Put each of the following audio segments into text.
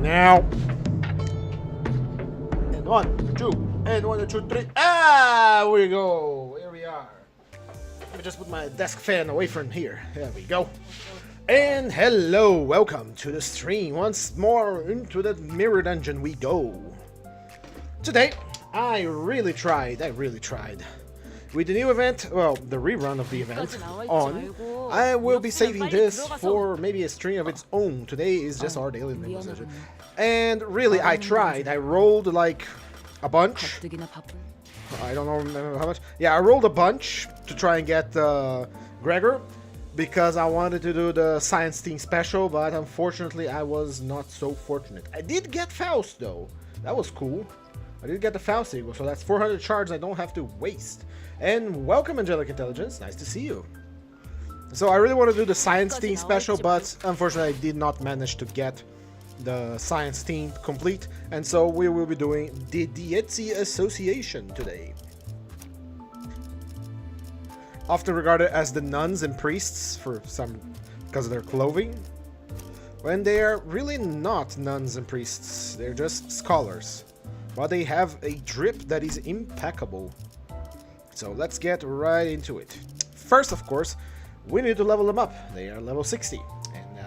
now. And 1, 2, and 1, 2, 3. Ah, here we go. Here we are. Let me just put my desk fan away from here. There we go. And hello, welcome to the stream. Once more into the mirror dungeon we go. Today, I really tried. With the new event, well, the rerun of the event on, I will be saving this for maybe a stream of its own. Today is just our daily Limbus session. And really, I tried. I rolled like a bunch. I don't remember how much. Yeah, I rolled a bunch to try and get Gregor, because I wanted to do the science team special, but unfortunately I was not so fortunate. I did get Faust though. That was cool. I did get the Faust eagle, so that's 400 shards I don't have to waste. And welcome, Angelic Intelligence. Nice to see you. So I really want to do the science team special, but unfortunately I did not manage to get the science team complete, and so we will be doing the Dieci Association today. Often regarded as the nuns and priests because of their clothing, when they are really not nuns and priests. They're just scholars, but they have a drip that is impeccable. So let's get right into it. First, of course, we need to level them up. They are level 60, and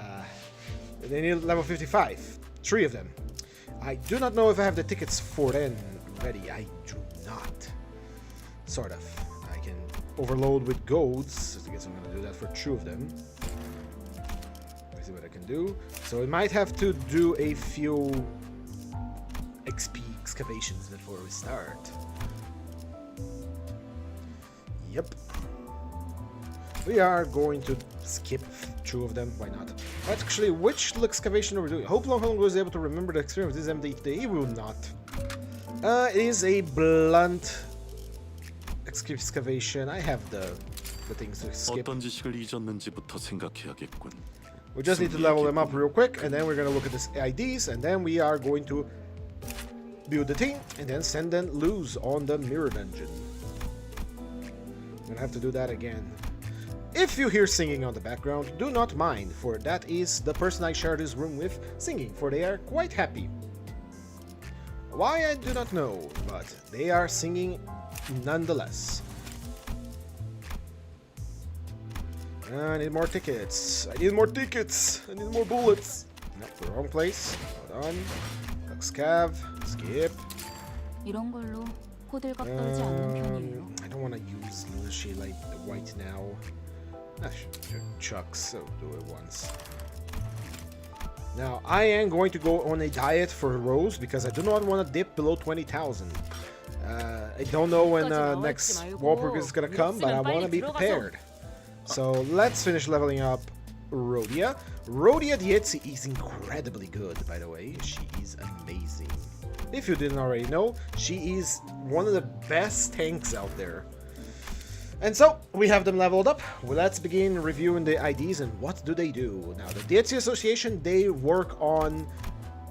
they need level 55. 3 of them. I do not know if I have the tickets for them ready. I do not. Sort of. I can overload with golds. I guess I'm going to do that for 2 of them. Let's see what I can do. So I might have to do a few XP excavations before we start. Yep. We are going to skip 2 of them. Why not? Actually, which excavation are we doing? Hope Longhorn was able to remember the experience of this MD. He will not. It is a blunt excavation. I have the things to skip. We just need to level them up real quick, and then we're going to look at the IDs, and then we are going to build the team, and then send them loose on the mirror dungeon. I'm going to have to do that again. If you hear singing on the background, do not mind, for that is the person I share this room with singing, for they are quite happy. Why, I do not know, but they are singing nonetheless. I need more tickets. I need more bullets. Nope, the wrong place. Hold on. Scav. Skip. I don't want to use Lucia like white now. Chucks, so do it once. Now, I am going to go on a diet for Rose because I do not want to dip below 20,000. I don't know when next Walpurgis is going to come, but I want to be prepared. So let's finish leveling up Rhodia. Rhodia Dieci is incredibly good, by the way. She is amazing. If you didn't already know, she is one of the best tanks out there. And so, we have them leveled up. Well, let's begin reviewing the IDs and what do they do. Now, the Dieci Association, they work on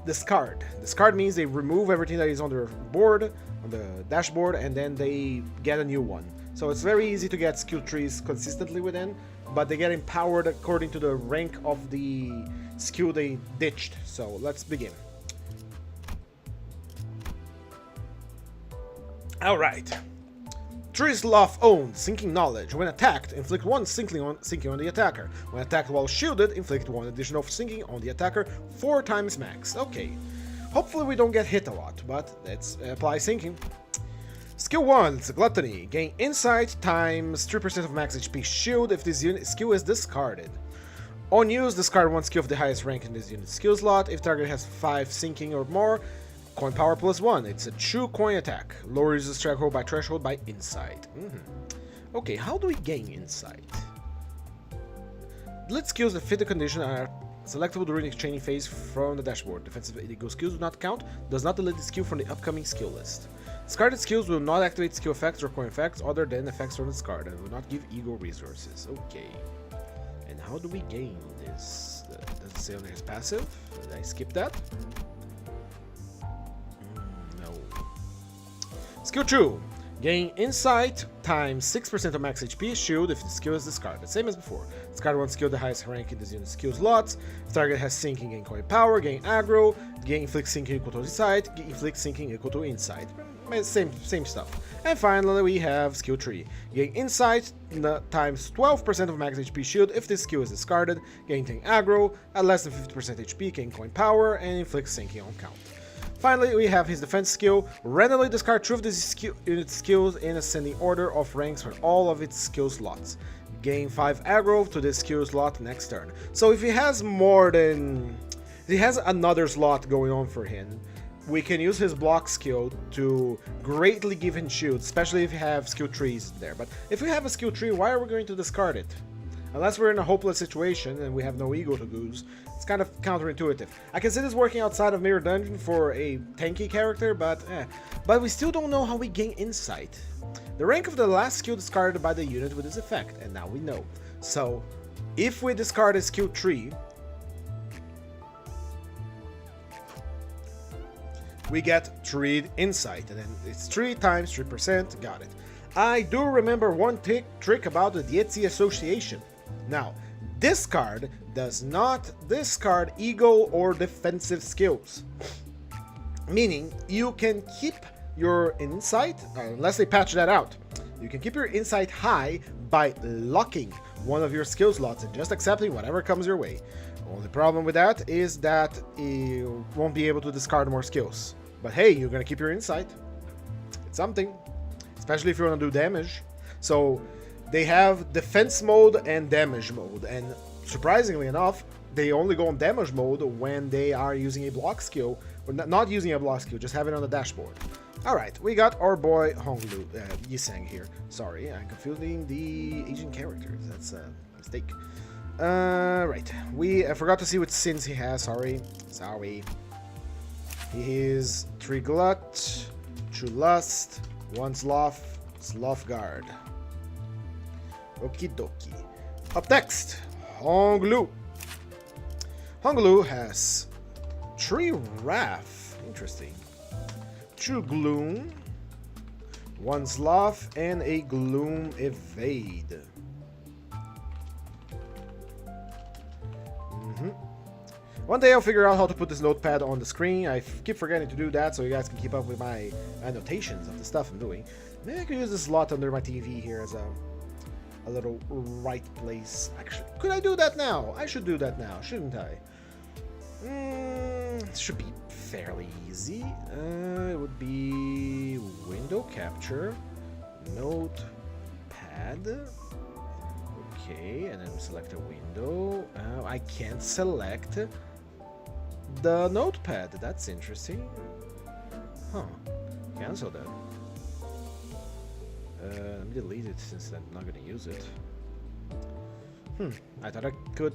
discard. Discard means they remove everything that is on their board, on the dashboard, and then they get a new one. So it's very easy to get skill trees consistently within, but they get empowered according to the rank of the skill they ditched. So let's begin. Alright. Trisloff owns Sinking Knowledge. When attacked, inflict 1 sinking on the attacker. When attacked while shielded, inflict 1 additional sinking on the attacker 4 times max. Okay. Hopefully we don't get hit a lot, but let's apply sinking. Skill 1, it's Gluttony. Gain Insight times 3% of max HP shield if this unit skill is discarded. On use, discard 1 skill of the highest rank in this unit's skill slot. If target has 5 sinking or more, coin power +1. It's a true coin attack. Lowers the strike roll by threshold by Insight. Okay, how do we gain Insight? Delete skills that fit the condition are selectable during the exchanging phase from the dashboard. Defensive ego skills do not count. Does not delete the skill from the upcoming skill list. Discarded skills will not activate skill effects or coin effects other than effects from the discard and will not give ego resources. Okay. And how do we gain this? Does it say on his passive? Did I skip that? No. Skill 2. Gain Insight times 6% of max HP shield if the skill is discarded. Same as before. Discard one skill, the highest rank in this unit's skill slots. If target has sinking, gain coin power, gain aggro, gain inflict sinking equal to insight, inflict sinking equal to insight. Same stuff. And finally we have skill tree. Gain Insight times 12% of max HP shield if this skill is discarded. Gain tank aggro, at less than 50% HP, gain coin power, and inflict sinking on count. Finally, we have his defense skill. Randomly discard 2 of these unit skills in ascending order of ranks for all of its skill slots. Gain 5 aggro to this skill slot next turn. So if he has another slot going on for him, we can use his block skill to greatly give him shield, especially if you have skill trees there. But if we have a skill tree, why are we going to discard it? Unless we're in a hopeless situation and we have no ego to lose, it's kind of counterintuitive. I can see this working outside of Mirror Dungeon for a tanky character, but we still don't know how we gain Insight. The rank of the last skill discarded by the unit with this effect, and now we know. So, if we discard a skill tree, we get 3 Insight, and then it's 3 times 3%, got it. I do remember one trick about the Dieci association. Now, this card does not discard ego or defensive skills. Meaning, you can keep your Insight, unless they patch that out, you can keep your Insight high by locking one of your skill slots and just accepting whatever comes your way. Only problem with that is that you won't be able to discard more skills. But hey, you're gonna keep your Insight. It's something. Especially if you want to do damage. So they have defense mode and damage mode, and surprisingly enough, they only go on damage mode when they are using a block skill, or not using a block skill, just have it on the dashboard. Alright, we got our boy Honglu, Yisang here. Sorry, I'm confusing the Asian characters, that's a mistake. Right, I forgot to see what sins he has, sorry. He is 3 Glut, 2 Lust, 1 Sloth, Sloth Guard. Okie dokie. Up next, Honglu. Honglu has 3 Wrath. Interesting. 2 Gloom, 1 Sloth, and a Gloom Evade. One day I'll figure out how to put this notepad on the screen. I keep forgetting to do that so you guys can keep up with my annotations of the stuff I'm doing. Maybe I could use this slot under my TV here as a little right place. Actually, could I do that now? I should do that now, shouldn't I? It should be fairly easy. It would be window capture, notepad. Okay, and then select a window. I can't select the notepad. That's interesting. Huh. Cancel that. Let me delete it since I'm not going to use it. I thought I could.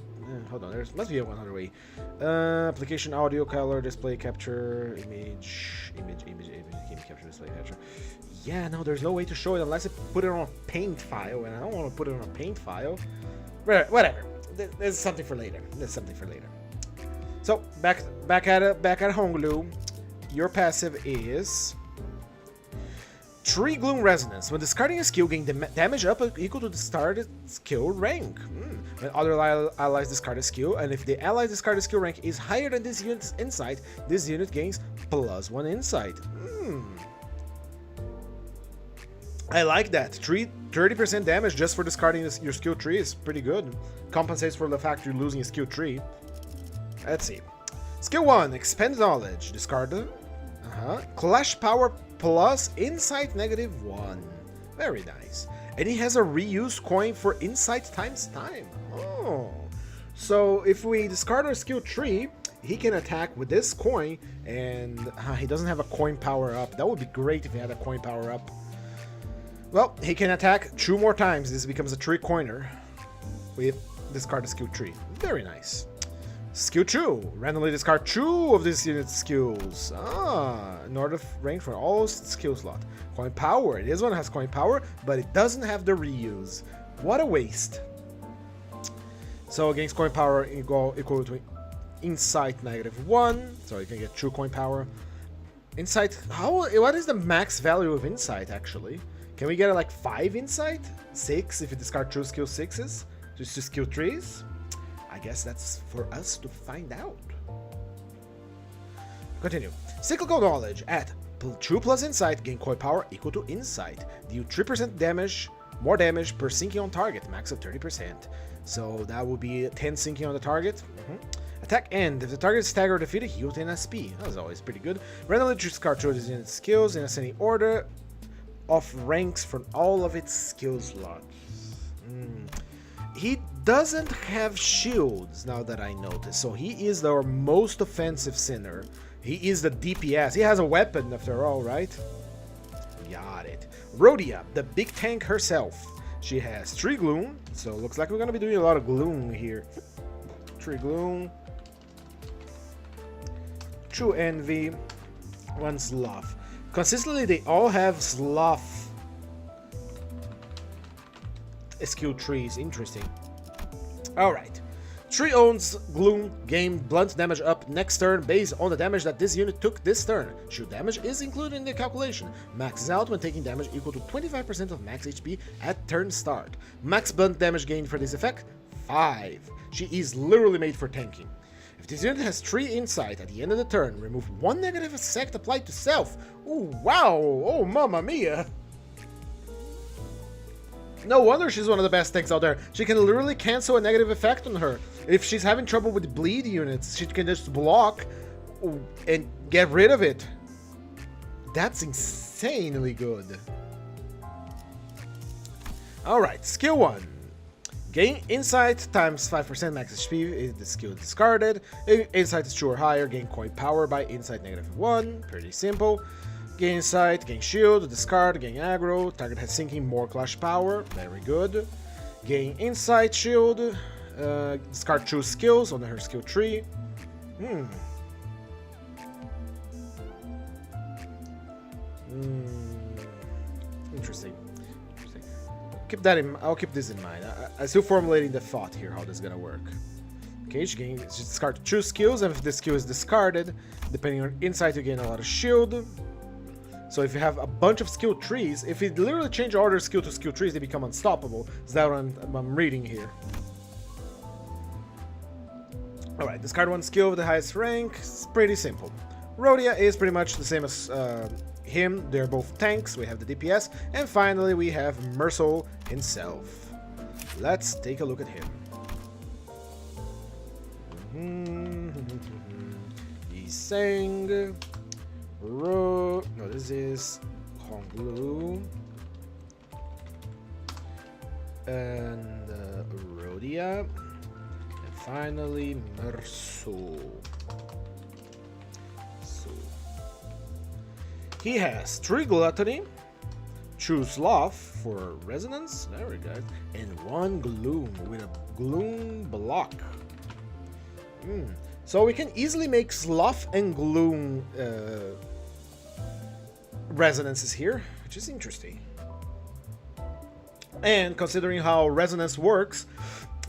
Hold on, there must be another way. Application, audio, color, display capture, image, game capture, display capture. Yeah, no, there's no way to show it unless I put it on a paint file, and I don't want to put it on a paint file. Whatever. There's something for later. So back at Honglu, your passive is 3 Gloom Resonance. When discarding a skill, gain damage up equal to the started skill rank. When other allies discard a skill, and if the allies discarded skill rank is higher than this unit's insight, this unit gains +1 insight. I like that. 30% damage just for discarding your skill tree is pretty good. Compensates for the fact you're losing a skill tree. Let's see. Skill 1, Expend Knowledge. Discard the Clash Power plus Insight -1. Very nice. And he has a reuse coin for Insight times time. Oh. So if we discard our skill tree, he can attack with this coin, and he doesn't have a coin power up. That would be great if he had a coin power up. Well, he can attack 2 more times. This becomes a 3 coiner with discard a skill tree. Very nice. Skill 2. Randomly discard 2 of this unit's skills. In order to rank for all skill slot. Coin power. This one has coin power, but it doesn't have the reuse. What a waste. So against coin power equal to Insight -1. So you can get 2 coin power. Insight. What is the max value of Insight actually? Can we get like 5 insight? 6 if you discard true skill 6s? Just to skill 3s? I guess that's for us to find out. Continue. Cyclical knowledge. At true plus insight, gain coin power equal to insight. Deal 3% damage, more damage per sinking on target, max of 30%. So that would be 10 sinking on the target. Attack end. If the target is staggered or defeated, heal 10 SP. That's always pretty good. Randomly discard choices in its skills in ascending order of ranks from all of its skill slots. He doesn't have shields, now that I notice, so he is our most offensive sinner. He is the DPS. He has a weapon after all, right? Got it. Rhodia, the big tank herself. She has 3 gloom, so looks like we're gonna be doing a lot of gloom here. 3 gloom. True envy. 1 sloth. Consistently, they all have sloth skill trees. Interesting. Alright. 3 owns gloom, gain blunt damage up next turn based on the damage that this unit took this turn. Shield damage is included in the calculation. Maxes out when taking damage equal to 25% of max HP at turn start. Max blunt damage gained for this effect, 5. She is literally made for tanking. If this unit has 3 insight at the end of the turn, remove 1 negative effect applied to self. Ooh, wow! Oh, mamma mia! No wonder she's one of the best tanks out there. She can literally cancel a negative effect on her. If she's having trouble with bleed units, she can just block and get rid of it. That's insanely good. Alright, skill 1. Gain insight times 5% max HP is the skill discarded. If insight is 2 or higher, gain coin power by insight -1. Pretty simple. Gain insight, gain shield, discard, gain aggro. Target has sinking, more clash power. Very good. Gain insight, shield. Discard true skills on her skill tree. Interesting. Keep that in. I'll keep this in mind. I'm still formulating the thought here how this is gonna work. Okay, she discard 2 skills, and if this skill is discarded, depending on insight, you gain a lot of shield. So if you have a bunch of skill trees, if you literally change order skill to skill trees, they become unstoppable. Is that what I'm reading here? Alright, discard 1 skill with the highest rank. It's pretty simple. Rhodia is pretty much the same as him. They're both tanks. We have the DPS. And finally, we have Mercil himself. Let's take a look at him. He's saying... No, this is Honglu and Rhodia, and finally Mercil. So he has 3 gluttony, 2 sloth for resonance, there we go, and 1 gloom with a gloom block. So we can easily make sloth and gloom resonances here, which is interesting. And considering how resonance works,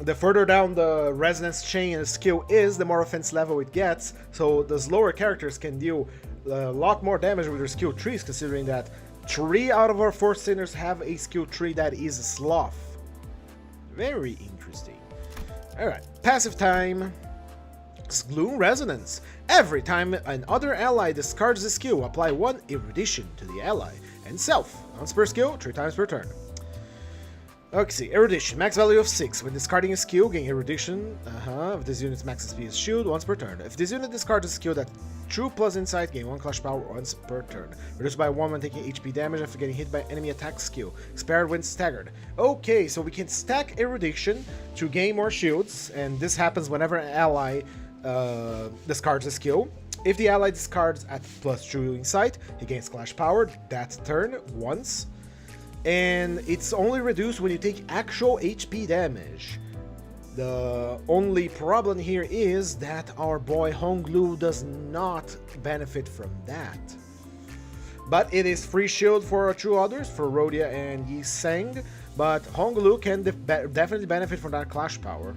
the further down the resonance chain and skill is, the more offense level it gets. So the slower characters can deal a lot more damage with their skill trees, considering that 3 out of our 4 sinners have a skill tree that is a sloth. Very interesting. Alright, passive time. Gloom Resonance. Every time another ally discards a skill, apply 1 erudition to the ally and self. Once per skill, 3 times per turn. Okay, erudition. Max value of 6. When discarding a skill, gain erudition. If this unit's max SP is shield, once per turn. If this unit discards a skill that true plus insight, gain 1 clash power once per turn. Reduced by 1 when taking HP damage after getting hit by enemy attack skill. Spared when staggered. Okay, so we can stack erudition to gain more shields, and this happens whenever an ally discards a skill. If the ally discards at plus true insight, he gains clash power that turn once, and it's only reduced when you take actual HP damage. The only problem here is that our boy Honglu does not benefit from that. But it is free shield for 2 others, for Rhodia and Yi Sang, but Honglu can definitely benefit from that clash power.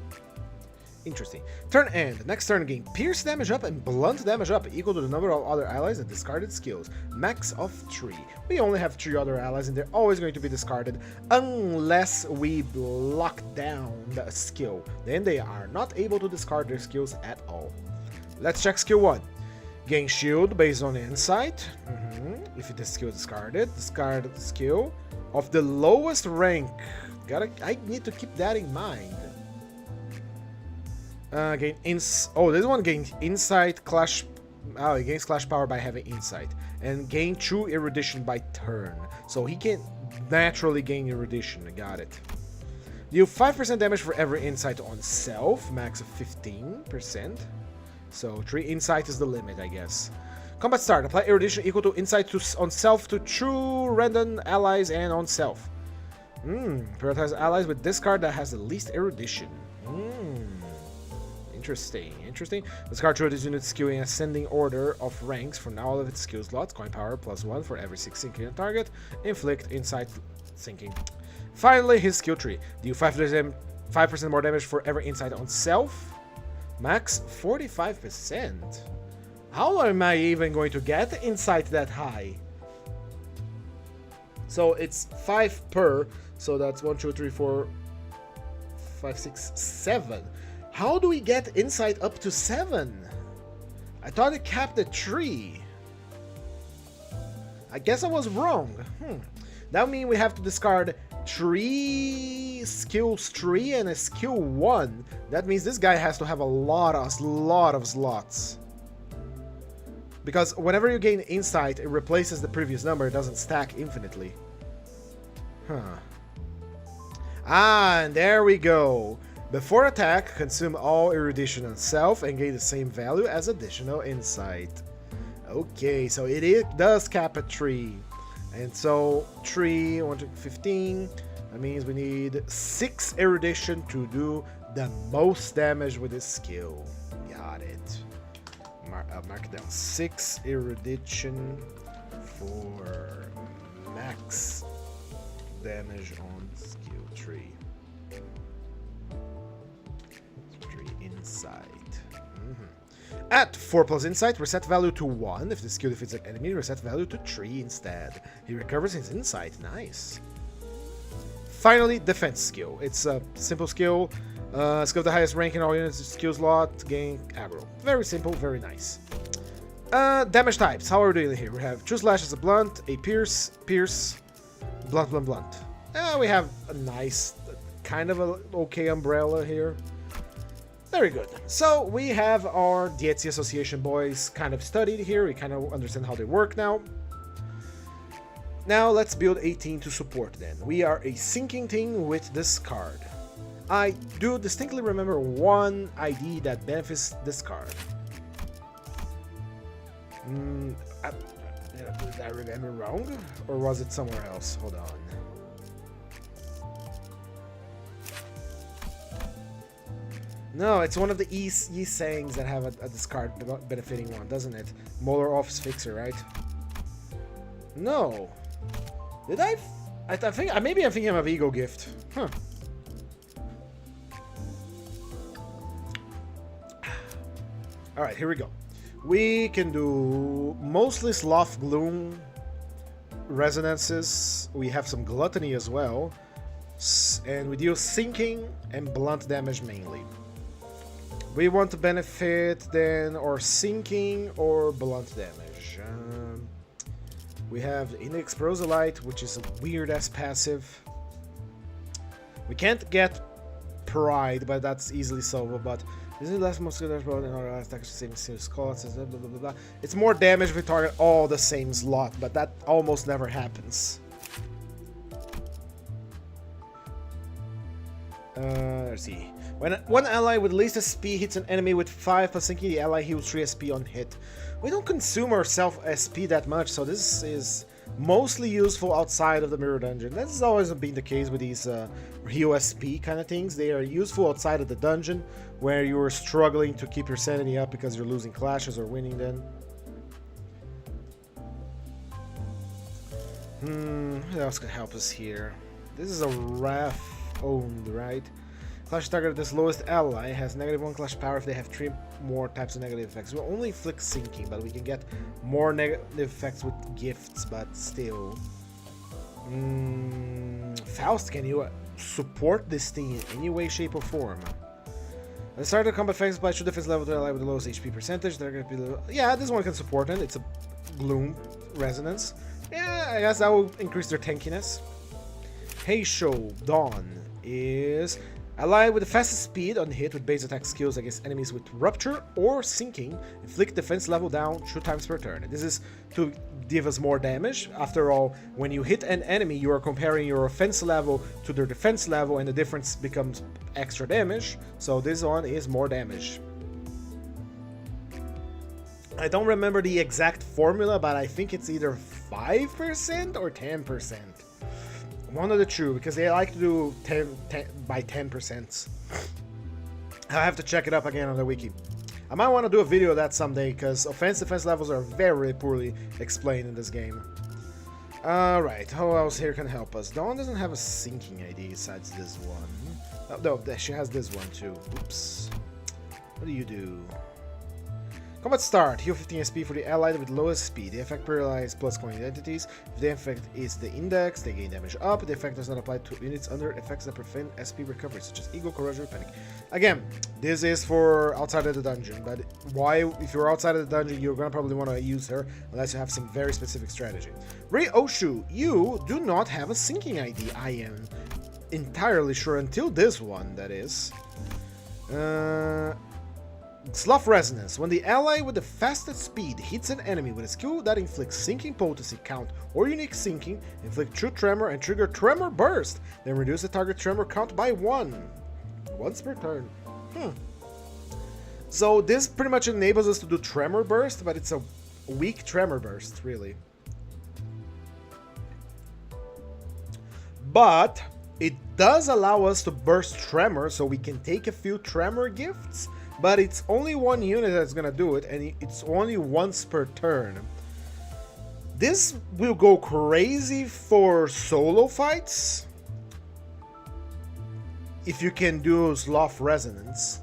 Interesting. Turn end. Next turn gain pierce damage up and blunt damage up equal to the number of other allies that discarded skills. Max of 3. We only have 3 other allies and they're always going to be discarded unless we block down the skill. Then they are not able to discard their skills at all. Let's check skill 1. Gain shield based on insight. If the skill is discarded, discard skill of the lowest rank. I need to keep that in mind. This one gains insight clash. Oh, he gains clash power by having insight and gain true erudition by turn. So he can naturally gain erudition. I got it. Deal 5% damage for every insight on self, max of 15%. So 3 insight is the limit, I guess. Combat start. Apply erudition equal to insight on self to true random allies and on self. Prioritize allies with this card that has the least erudition. Interesting. Discard true this unit skill in ascending order of ranks from now all of its skill slots. Coin power +1 for every 6 sinking on target. Inflict insight sinking. Finally, his skill tree. Deal 5% more damage for every insight on self. Max 45%. How am I even going to get insight that high? So it's 5 per. So that's 1, 2, 3, 4, 5, 6, 7. How do we get insight up to 7? I thought it capped at 3. I guess I was wrong. That means we have to discard 3 skills 3 and a skill 1. That means this guy has to have a lot of slots. Because whenever you gain insight, it replaces the previous number. It doesn't stack infinitely. And there we go. Before attack, consume all erudition on self and gain the same value as additional insight. Okay, so it does cap at 3. And so 3, 1 to 15. That means we need 6 erudition to do the most damage with this skill. Got it. Mark down 6 erudition for max damage on skill 3. 3 insight. At 4+ insight, reset value to 1. If the skill defeats an enemy, reset value to 3 instead. He recovers his insight. Nice. Finally, defense skill. It's a simple skill. Skill of the highest rank in all units, skill slot, gain aggro. Very simple, very nice. Damage types. How are we doing here? We have True Slash as a blunt, a pierce, blunt. We have a nice, kind of a okay umbrella here. Very good. So we have our Dieci Association boys kind of studied here. We kind of understand how they work now. Now let's build a team to support them. We are a sinking team with this card. I do distinctly remember one ID that benefits this card. Did I remember wrong? Or was it somewhere else? Hold on. No, it's one of the Yi sayings that have a discard benefiting one, doesn't it? Molar Office Fixer, right? No. Did I think maybe I'm thinking of Ego Gift. Huh. Alright, here we go. We can do mostly Sloth Gloom resonances. We have some Gluttony as well. And we deal sinking and blunt damage mainly. We want to benefit then or sinking or blunt damage. We have Index Proselyte, which is a weird-ass passive. We can't get Pride, but that's easily solvable. But isn't it less muscular than other attacks same slots? Blah blah blah blah. It's more damage if we target all the same slot, but that almost never happens. Let's see. When one ally with least SP hits an enemy with 5 plus sinking, the ally heals 3 SP on hit. We don't consume our self SP that much, so this is mostly useful outside of the Mirror Dungeon. This has always been the case with these heal SP kind of things. They are useful outside of the dungeon, where you are struggling to keep your sanity up because you're losing clashes or winning them. What else could help us here? This is a Wrath owned, right? Clash target this lowest ally has -1 clash power if they have 3 more types of negative effects. We'll only inflict sinking, but we can get more negative effects with gifts, but still. Faust, can you support this thing in any way, shape, or form? At the start of combat phase, apply 2 defense level to ally with the lowest HP percentage. They're gonna be yeah, this one can support it. It's a gloom resonance. Yeah, I guess that will increase their tankiness. Heisho Dawn is ally with the fastest speed on hit with base attack skills against enemies with rupture or sinking. Inflict defense level down 2 times per turn. This is to give us more damage. After all, when you hit an enemy, you are comparing your offense level to their defense level, and the difference becomes extra damage. So this one is more damage. I don't remember the exact formula, but I think it's either 5% or 10%. One of the two, because they like to do 10 by 10%. I have to check it up again on the wiki. I might want to do a video of that someday, because offense-defense levels are very poorly explained in this game. Alright, who else here can help us? Dawn doesn't have a sinking ID besides this one. Oh, no, she has this one too. Oops. What do you do? Combat start. Heal 15 SP for the allied with lowest speed. The effect paralyzes plus coin identities. If the effect is the index, they gain damage up. The effect does not apply to units under effects that prevent SP recovery, such as ego, corrosion, or panic. Again, this is for outside of the dungeon, but why, if you're outside of the dungeon, you're gonna probably want to use her unless you have some very specific strategy. Ryoshu, you do not have a sinking ID. I am entirely sure until this one, that is. Slough Resonance. When the ally with the fastest speed hits an enemy with a skill that inflicts sinking potency count or unique sinking, inflict true tremor and trigger tremor burst, then reduce the target tremor count by 1. Once per turn. So this pretty much enables us to do tremor burst, but it's a weak tremor burst, really. But it does allow us to burst tremor, so we can take a few tremor gifts. But it's only one unit that's gonna do it, and it's only once per turn. This will go crazy for solo fights if you can do Slough Resonance.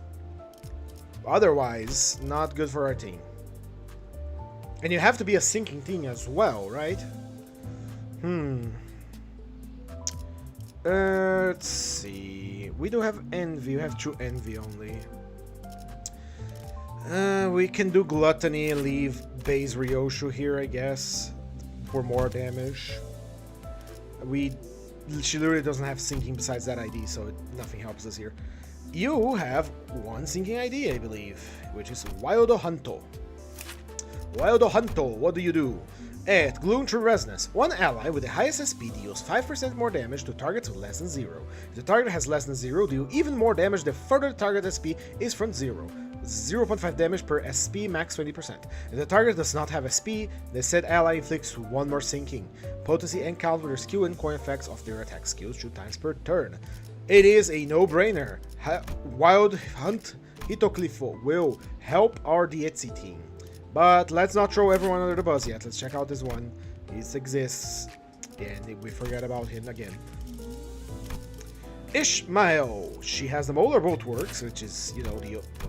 Otherwise, not good for our team. And you have to be a sinking team as well, right? Let's see. We do have Envy. We have 2 Envy only. We can do Gluttony and leave base Ryoshu here, I guess, for more damage. She literally doesn't have sinking besides that ID, so nothing helps us here. You have 1 sinking ID, I believe, which is Wildo Hunto. Wildo Hunto, what do you do? Add Gloom True Resonance. One ally with the highest SP deals 5% more damage to targets with less than 0. If the target has less than 0, deal even more damage the further the target SP is from 0. 0.5 damage per SP, max 20%. If the target does not have SP, the said ally inflicts 1 more sinking. Potency and count with their skill and coin effects of their attack skills 2 times per turn. It is a no-brainer. Wild Hunt Hitoclifo will help our Dieci team. But let's not throw everyone under the bus yet. Let's check out this one. He exists. And we forget about him again. Ishmael. She has the Molar Bolt Works, which is, you know,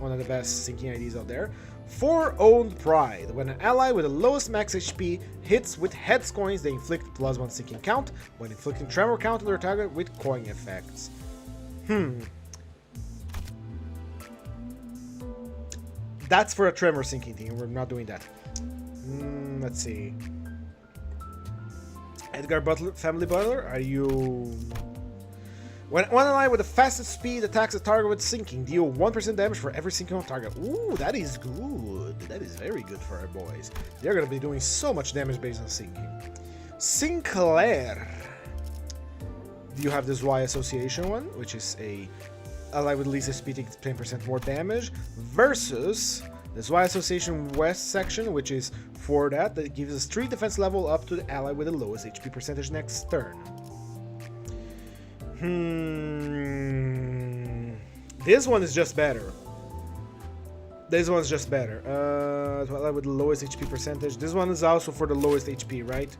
one of the best sinking IDs out there. 4 Owned Pride. When an ally with the lowest max HP hits with heads coins, they inflict +1 sinking count. When inflicting tremor count on their target with coin effects. That's for a tremor sinking thing. We're not doing that. Let's see. Edgar Butler, Family Butler, are you... When one ally with the fastest speed attacks a target with sinking, deal 1% damage for every sinking on target. Ooh, that is good. That is very good for our boys. They're going to be doing so much damage based on sinking. Sinclair. Do you have this Y Association one, which is a ally with least SP takes 10% more damage, versus this Y Association West section, which is for that gives us 3 defense level up to the ally with the lowest HP percentage next turn. This one is just better. This one's just better. Ally with the lowest HP percentage. This one is also for the lowest HP, right?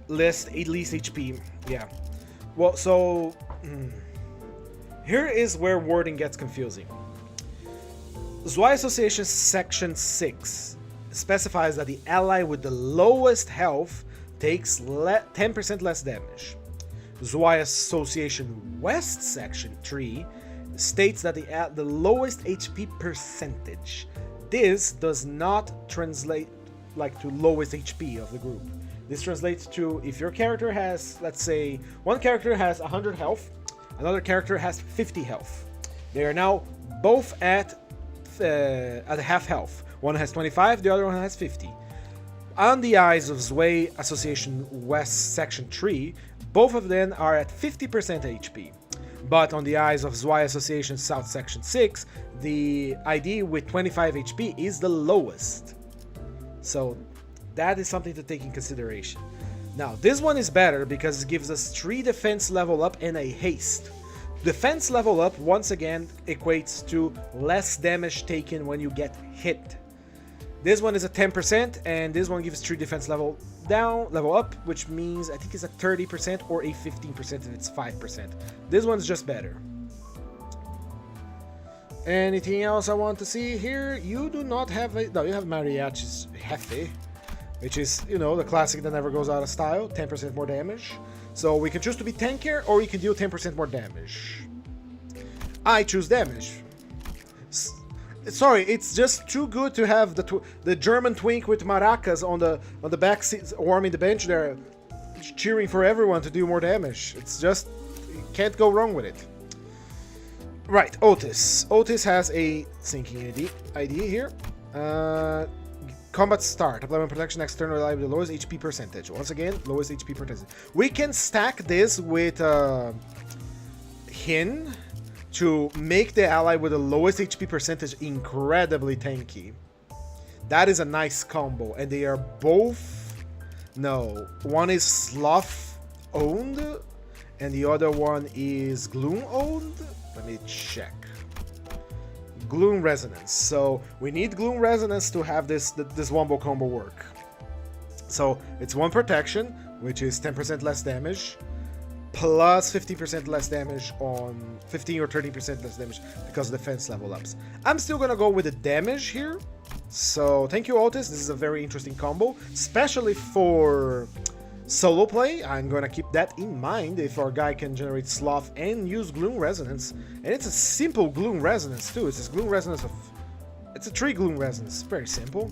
Least HP. Yeah. Well, so Here is where wording gets confusing. Zwei Association Section 6 specifies that the ally with the lowest health takes 10% less damage. Zwei Association West Section 3 states that the lowest HP percentage. This does not translate like to lowest HP of the group. This translates to if your character has, let's say, one character has 100 health, another character has 50 health. They are now both at half health. One has 25, the other one has 50. On the eyes of Zwei Association West Section 3, both of them are at 50% HP. But on the eyes of Zwei Association South Section 6, the ID with 25 HP is the lowest. So that is something to take in consideration. Now, this one is better because it gives us 3 defense level up and a haste. Defense level up, once again, equates to less damage taken when you get hit. This one is a 10%, and this one gives 3 defense level up, which means I think it's a 30% or a 15% if it's 5%. This one's just better. Anything else I want to see here? You do not have a... No, you have Mariachi's Jefe, which is, you know, the classic that never goes out of style. 10% more damage. So we can choose to be tankier, or we can deal 10% more damage. I choose damage. Sorry, it's just too good to have the German twink with maracas on the back seat, warming the bench there, cheering for everyone to do more damage. It's just, you can't go wrong with it. Right, Otis. Otis has a sinking ID here. Combat start. Apply one protection external ally with the lowest HP percentage. Once again, lowest HP percentage. We can stack this with Hin to make the ally with the lowest HP percentage incredibly tanky. That is a nice combo. And they are both... No. One is Sloth owned. And the other one is Gloom owned. Let me check. Gloom Resonance. So we need Gloom Resonance to have this wombo combo work. So it's 1 protection, which is 10% less damage, plus 15% less damage on 15 or 30% less damage because of defense level ups. I'm still gonna go with the damage here. So thank you, Otis. This is a very interesting combo, especially for solo play. I'm gonna keep that in mind if our guy can generate Sloth and use Gloom Resonance. And it's a simple Gloom Resonance too. It's a Gloom Resonance of... It's a 3 Gloom Resonance. Very simple.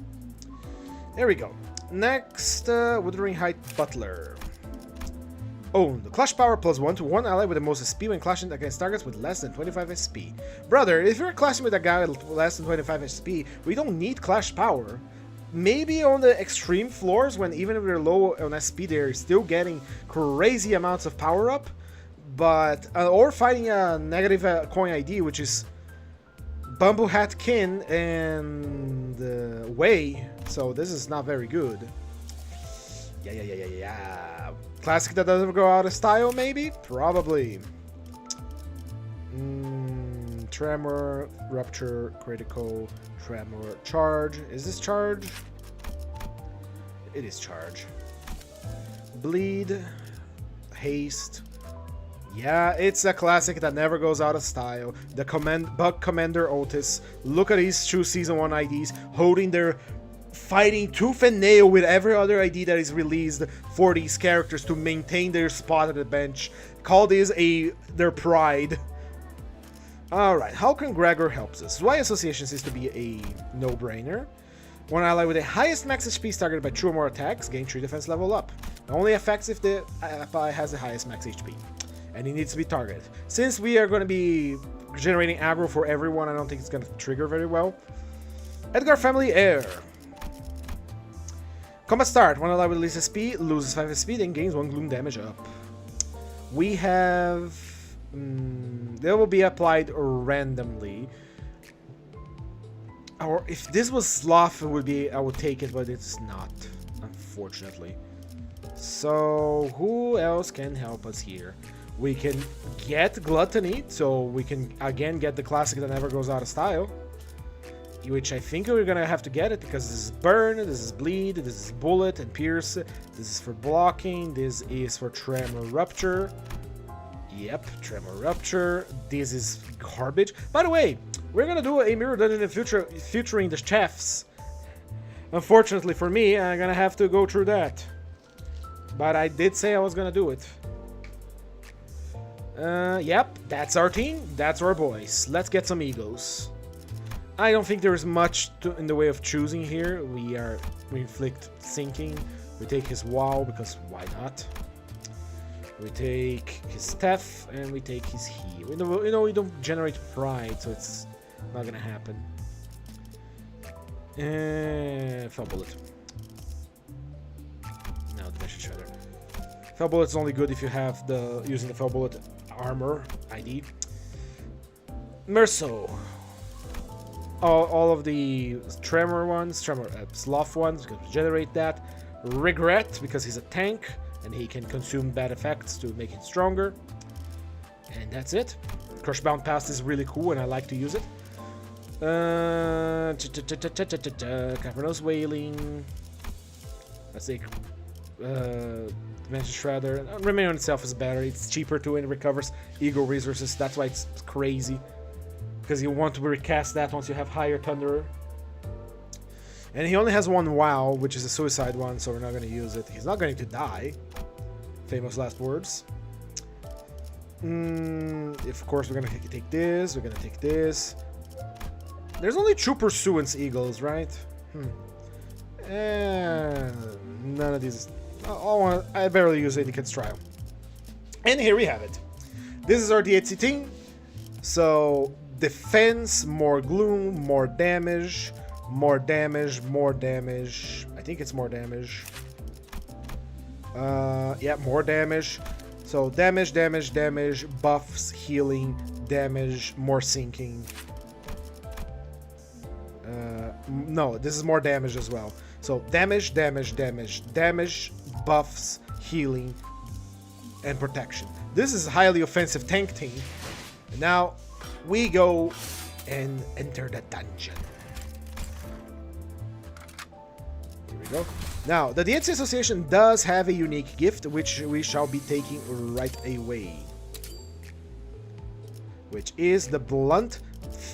There we go. Next, Wuthering Height Butler. Owned. Clash power +1 to 1 ally with the most SP when clashing against targets with less than 25 SP. Brother, if you're clashing with a guy with less than 25 SP, we don't need clash power. Maybe on the extreme floors, when even if they're low on SP, they're still getting crazy amounts of power up. But or fighting a negative coin ID, which is Bamboo Hat Kin and Wei. So this is not very good. Yeah. Classic that doesn't go out of style, maybe? Probably. Tremor, Rupture, Critical, Tremor, Charge. Is this Charge? It is Charge. Bleed, Haste. Yeah, it's a classic that never goes out of style. The Bug Commander Otis. Look at these 2 Season 1 IDs holding their... fighting tooth and nail with every other ID that is released for these characters to maintain their spot at the bench. Call this their pride. Alright, how can Gregor help us? Zwei Association seems to be a no-brainer. One ally with the highest max HP is targeted by 2 or more attacks, gain 3 defense level up. It only affects if the ally has the highest max HP. And he needs to be targeted. Since we are going to be generating aggro for everyone, I don't think it's going to trigger very well. Edgar Family Heir. Combat start. One ally with least SP loses 5 SP, then gains 1 gloom damage up. We have... they will be applied randomly. Or if this was Sloth, it would be, I would take it, but it's not, unfortunately. So who else can help us here? We can get Gluttony, so we can again get the classic that never goes out of style. Which I think we're gonna have to get it because this is Burn, this is Bleed, this is Bullet and Pierce, this is for blocking, this is for Tremor Rupture. Yep, Tremor Rupture. This is garbage. By the way, we're gonna do a mirror dungeon in the future featuring the chefs. Unfortunately for me, I'm gonna have to go through that. But I did say I was gonna do it. Yep, that's our team. That's our boys. Let's get some egos. I don't think there's much in the way of choosing here. We inflict sinking. We take his wow because why not? We take his theft and we take his heal. You know, we don't generate pride, so it's not gonna happen. Fell bullet. No, Dimension Shredder. Fell bullet's only good if you have using the fell bullet armor ID. Merso. All of the sloth ones, we can generate that. Regret, because he's a tank and he can consume bad effects to make it stronger. And that's it. Crush Bound Past is really cool and I like to use it. Cavernous Wailing. Let's take Dimension Shredder. Remain on itself is better. It's cheaper too and recovers ego resources. That's why it's crazy. Because you want to recast that once you have higher Thunderer. And he only has one wow, which is a suicide one, so we're not going to use it. He's not going to die. Famous last words. Of course, we're going to take this. We're going to take this. There's only 2 Pursuance Eagles, right? None of these. I barely use Etiquette's Trial. And here we have it. This is our Dieci team. So, defense, more gloom, more damage, more damage, more damage. I think it's more damage. Yeah, more damage. So, damage, damage, damage, buffs, healing, damage, more sinking. No, this is more damage as well. So damage, damage, damage, damage, buffs, healing, and protection. This is a highly offensive tank team. And now we go and enter the dungeon. Here we go. Now, the Dieci Association does have a unique gift, which we shall be taking right away. Which is the Blunt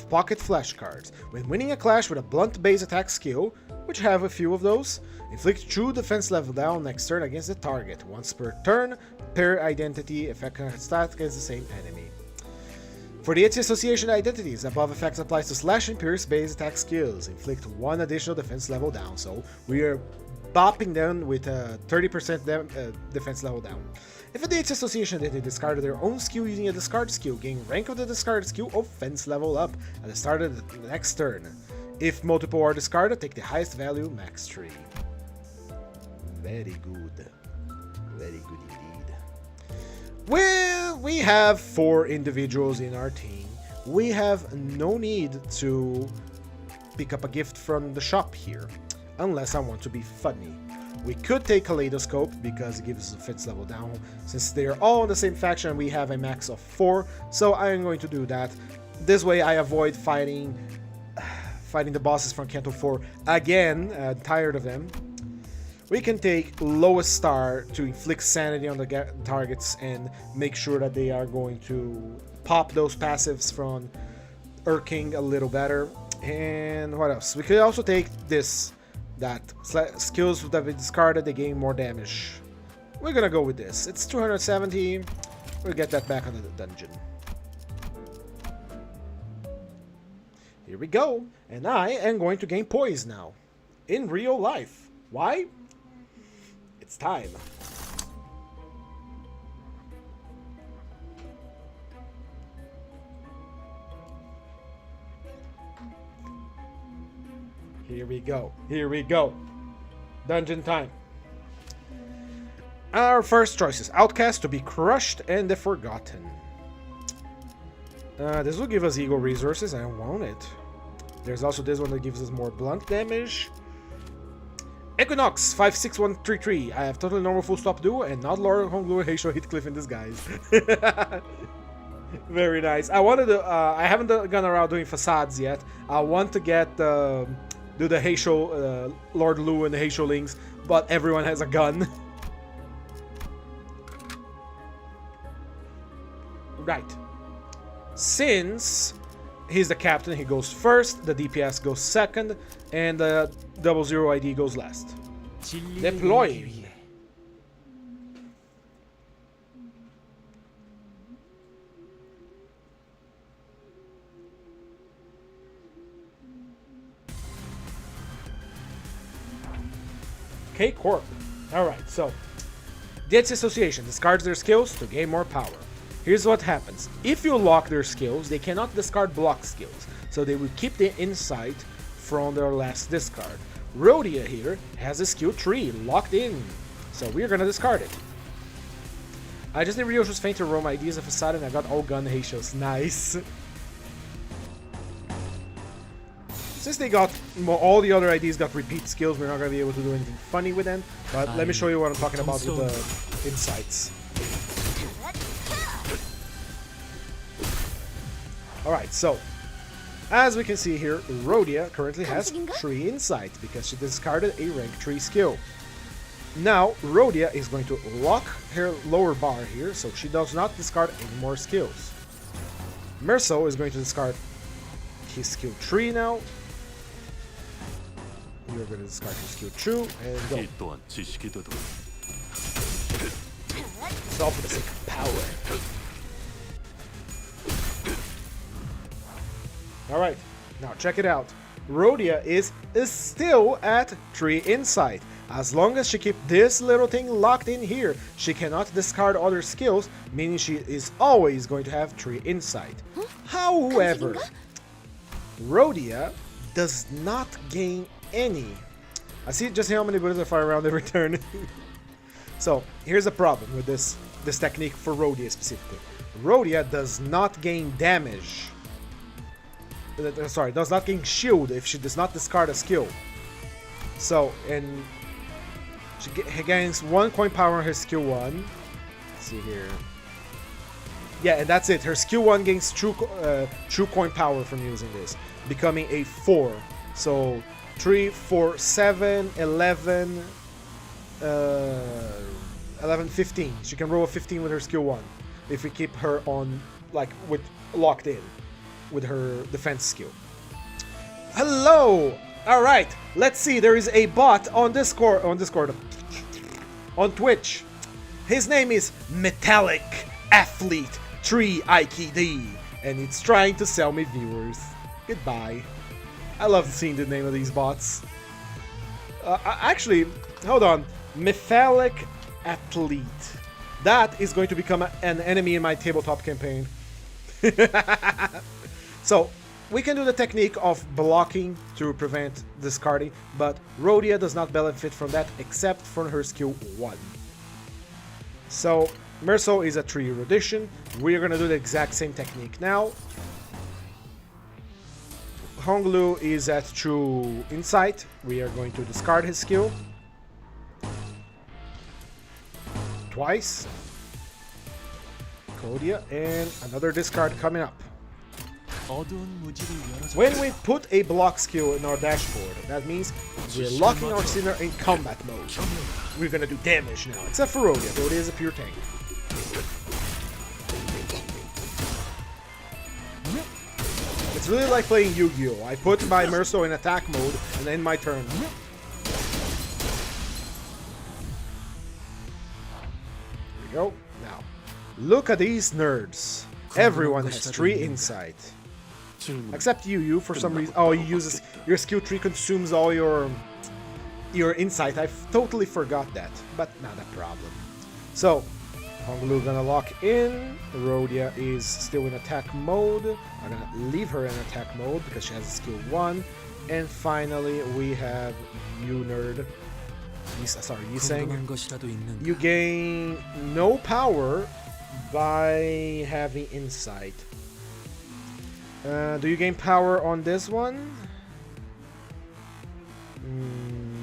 Pocket Flashcards. When winning a clash with a blunt base attack skill, which have a few of those, inflict true defense level down next turn against the target. Once per turn, per identity effect stat against the same enemy. For the Dieci Association identities, above effects applies to slash and pierce base attack skills. Inflict 1 additional defense level down. So we are bopping them with a 30% defense level down. If a Dieci Association identity discarded their own skill using a discard skill, gain rank of the discarded skill offense level up at the start of the next turn. If multiple are discarded, take the highest value max tree. Very good. Very good indeed. Well, we have 4 individuals in our team. We have no need to pick up a gift from the shop here, unless I want to be funny. We could take Kaleidoscope because it gives us a defense level down. Since they're all in the same faction, we have a max of 4, so I am going to do that. This way I avoid fighting the bosses from Canto 4 again. Tired of them. We can take Lowest Star to inflict sanity on the targets and make sure that they are going to pop those passives from Urking a little better. And what else? We could also take this. That skills that we discarded, they gain more damage. We're gonna go with this. It's 270. We'll get that back on the dungeon. Here we go. And I am going to gain poise now. In real life. Why? It's time. Here we go. Here we go. Dungeon time. Our first choices. Outcast, to be crushed, and the Forgotten. This will give us ego resources. I want it. There's also this one that gives us more blunt damage. Equinox 56133. I have totally normal full stop duo and not Lord Honglure Heisho Heathcliff in disguise. Very nice. I wanted to. I haven't gone around doing facades yet. I want to get do the Heisho, Lord Lu and the Heisho Lings, but everyone has a gun. Right. Since he's the captain, he goes first, the DPS goes second, and the 00 ID goes last. Deploy. Okay, Corp. Alright, so Dieci Association discards their skills to gain more power. Here's what happens. If you lock their skills, they cannot discard block skills, so they will keep the insight from their last discard. Rhodia here has a skill tree locked in, so we're gonna discard it. I just need Ryosho's faint to roam ideas of a sudden. I got all gun ratios. Nice. Since they got all the other IDs got repeat skills, we're not gonna be able to do anything funny with them. But let me show you what I'm talking about with the insights. Alright, so as we can see here, Rhodia currently has 3 insight because she discarded a rank 3 skill. Now, Rhodia is going to lock her lower bar here, so she does not discard any more skills. Merso is going to discard his skill 3 now. You're going to discard his skill 2 and go. It's all for the sake of power. Alright, now check it out. Rhodia is still at 3 insight. As long as she keeps this little thing locked in here, she cannot discard other skills, meaning she is always going to have 3 insight. However, Rhodia does not gain any. I see just how many bullets I fire around every turn. So here's a problem with this technique for Rhodia specifically. Rhodia does not gain damage. Sorry, does not gain shield if she does not discard a skill. So, and she gains 1 coin power on her skill 1. Let's see here. Yeah, and that's it. Her skill 1 gains 2 coin power from using this, becoming a 4. So 3, 4, 7, 11, 11, 15. She can roll a 15 with her skill 1 if we keep her on, like, with locked in with her defense skill. Hello! Alright, let's see. There is a bot on Discord, on Twitch. His name is Metallic Athlete 3 IKD, and it's trying to sell me viewers. Goodbye. I love seeing the name of these bots. Actually, hold on. Metallic Athlete. That is going to become an enemy in my tabletop campaign. So, we can do the technique of blocking to prevent discarding, but Rhodia does not benefit from that except for her skill 1. So, Merso is a 3 erudition. We're gonna do the exact same technique now. Honglu is at 2 insight. We are going to discard his skill twice. Kodia, and another discard coming up. When we put a block skill in our dashboard, that means we're locking our Sinner in combat mode. We're gonna do damage now, except for Rhodia. Rhodia is a pure tank. It's really like playing Yu-Gi-Oh! I put my Merso in attack mode and end my turn. Here we go. Now, look at these nerds. Everyone has 3 insight. Except you for some reason. Oh, you use your skill tree consumes all your insight. I totally forgot that, but not a problem. So, Honglu gonna lock in. Rhodia is still in attack mode. I'm gonna leave her in attack mode because she has a skill 1. And finally, we have you nerd. Sorry, Yiseng. You gain no power by having insight. Do you gain power on this one?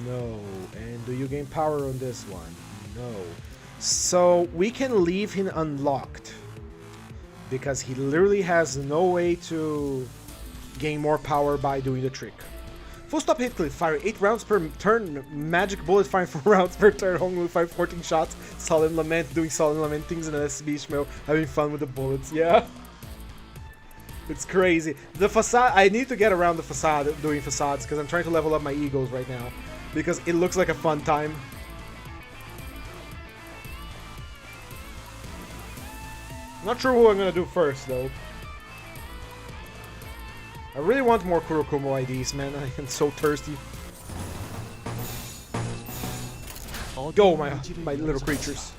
No. And do you gain power on this one? No. So we can leave him unlocked because he literally has no way to gain more power by doing the trick. Full stop hit clip, fire 8 rounds per turn, magic bullet firing 4 rounds per turn, Hong Lu fire 14 shots, Solemn Lament, doing Solemn Lament things in an SB Shmo, having fun with the bullets, yeah. It's crazy. The facade, I need to get around the facade, doing facades, because I'm trying to level up my egos right now, because it looks like a fun time. Not sure who I'm gonna do first, though. I really want more Kurokumo IDs, man. I am so thirsty. Go, my little creatures.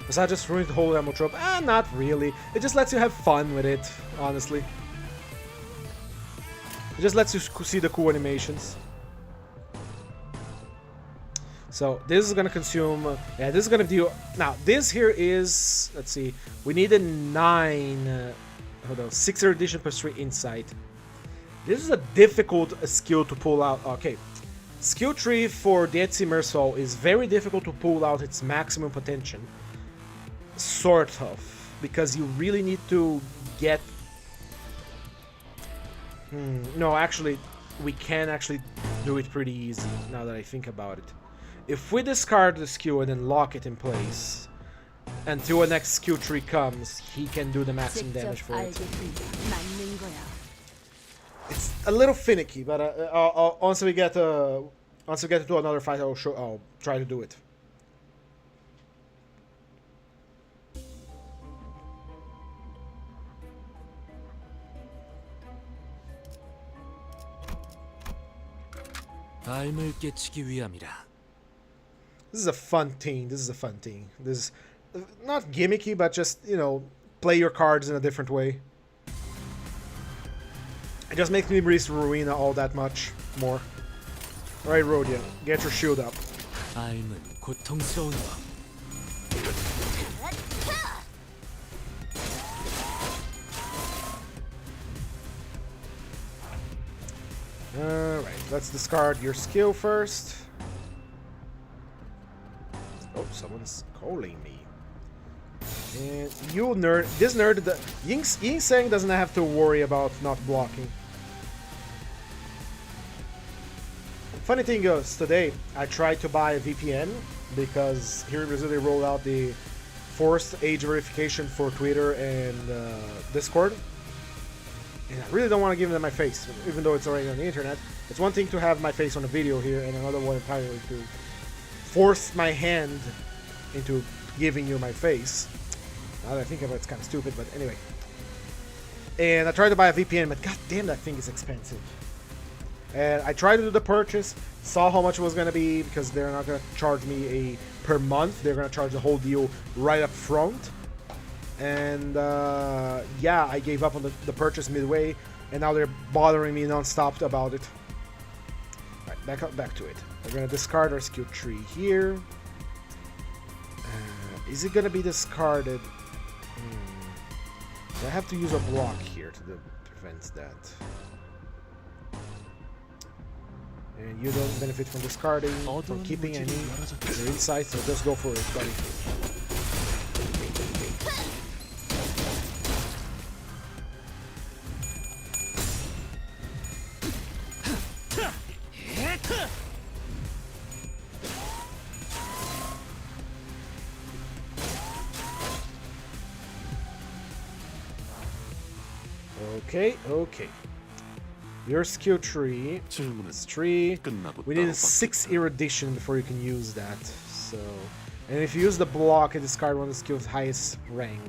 Does that just ruin the whole ammo trope? Not really. It just lets you have fun with it, honestly. It just lets you see the cool animations. So this is gonna consume. Yeah, this is gonna do. Now this here is. Let's see. We need a 9. Hold on. 6th edition +3 insight. This is a difficult skill to pull out. Okay. Skill tree for Dieci Merceau is very difficult to pull out its maximum potential. Sort of, because you really need to get. No, actually, we can actually do it pretty easy now that I think about it. If we discard the skill and then lock it in place until a next skill tree comes, he can do the maximum damage for it. It's a little finicky, but once we get into another fight, I'll try to do it. This is a fun thing. This is not gimmicky, but just, you know, play your cards in a different way. It just makes me breeze Rowena all that much more. Alright, Rhodia, get your shield up. Alright, let's discard your skill first. Oh, someone's calling me. And you nerd, this nerd, Ying Sang doesn't have to worry about not blocking. Funny thing is, today I tried to buy a VPN because here in Brazil they rolled out the forced age verification for Twitter and Discord. And I really don't want to give them my face, even though it's already on the internet. It's one thing to have my face on a video here, and another one entirely to force my hand into giving you my face. Now that I think about it, it's kind of stupid, but anyway. And I tried to buy a VPN, but god damn, that thing is expensive. And I tried to do the purchase, saw how much it was going to be, because they're not going to charge me per month. They're going to charge the whole deal right up front. And yeah, I gave up on the purchase midway, and now they're bothering me non-stop about it. Alright, back to it. We're going to discard our skill tree here. Is it going to be discarded? I have to use a block here to prevent that. And you don't benefit from discarding, from keeping any. Your insight, so just go for it, buddy. Okay. Your skill tree is 3. We need a 6 erudition before you can use that. So, and if you use the block and discard one of the skill's highest rank,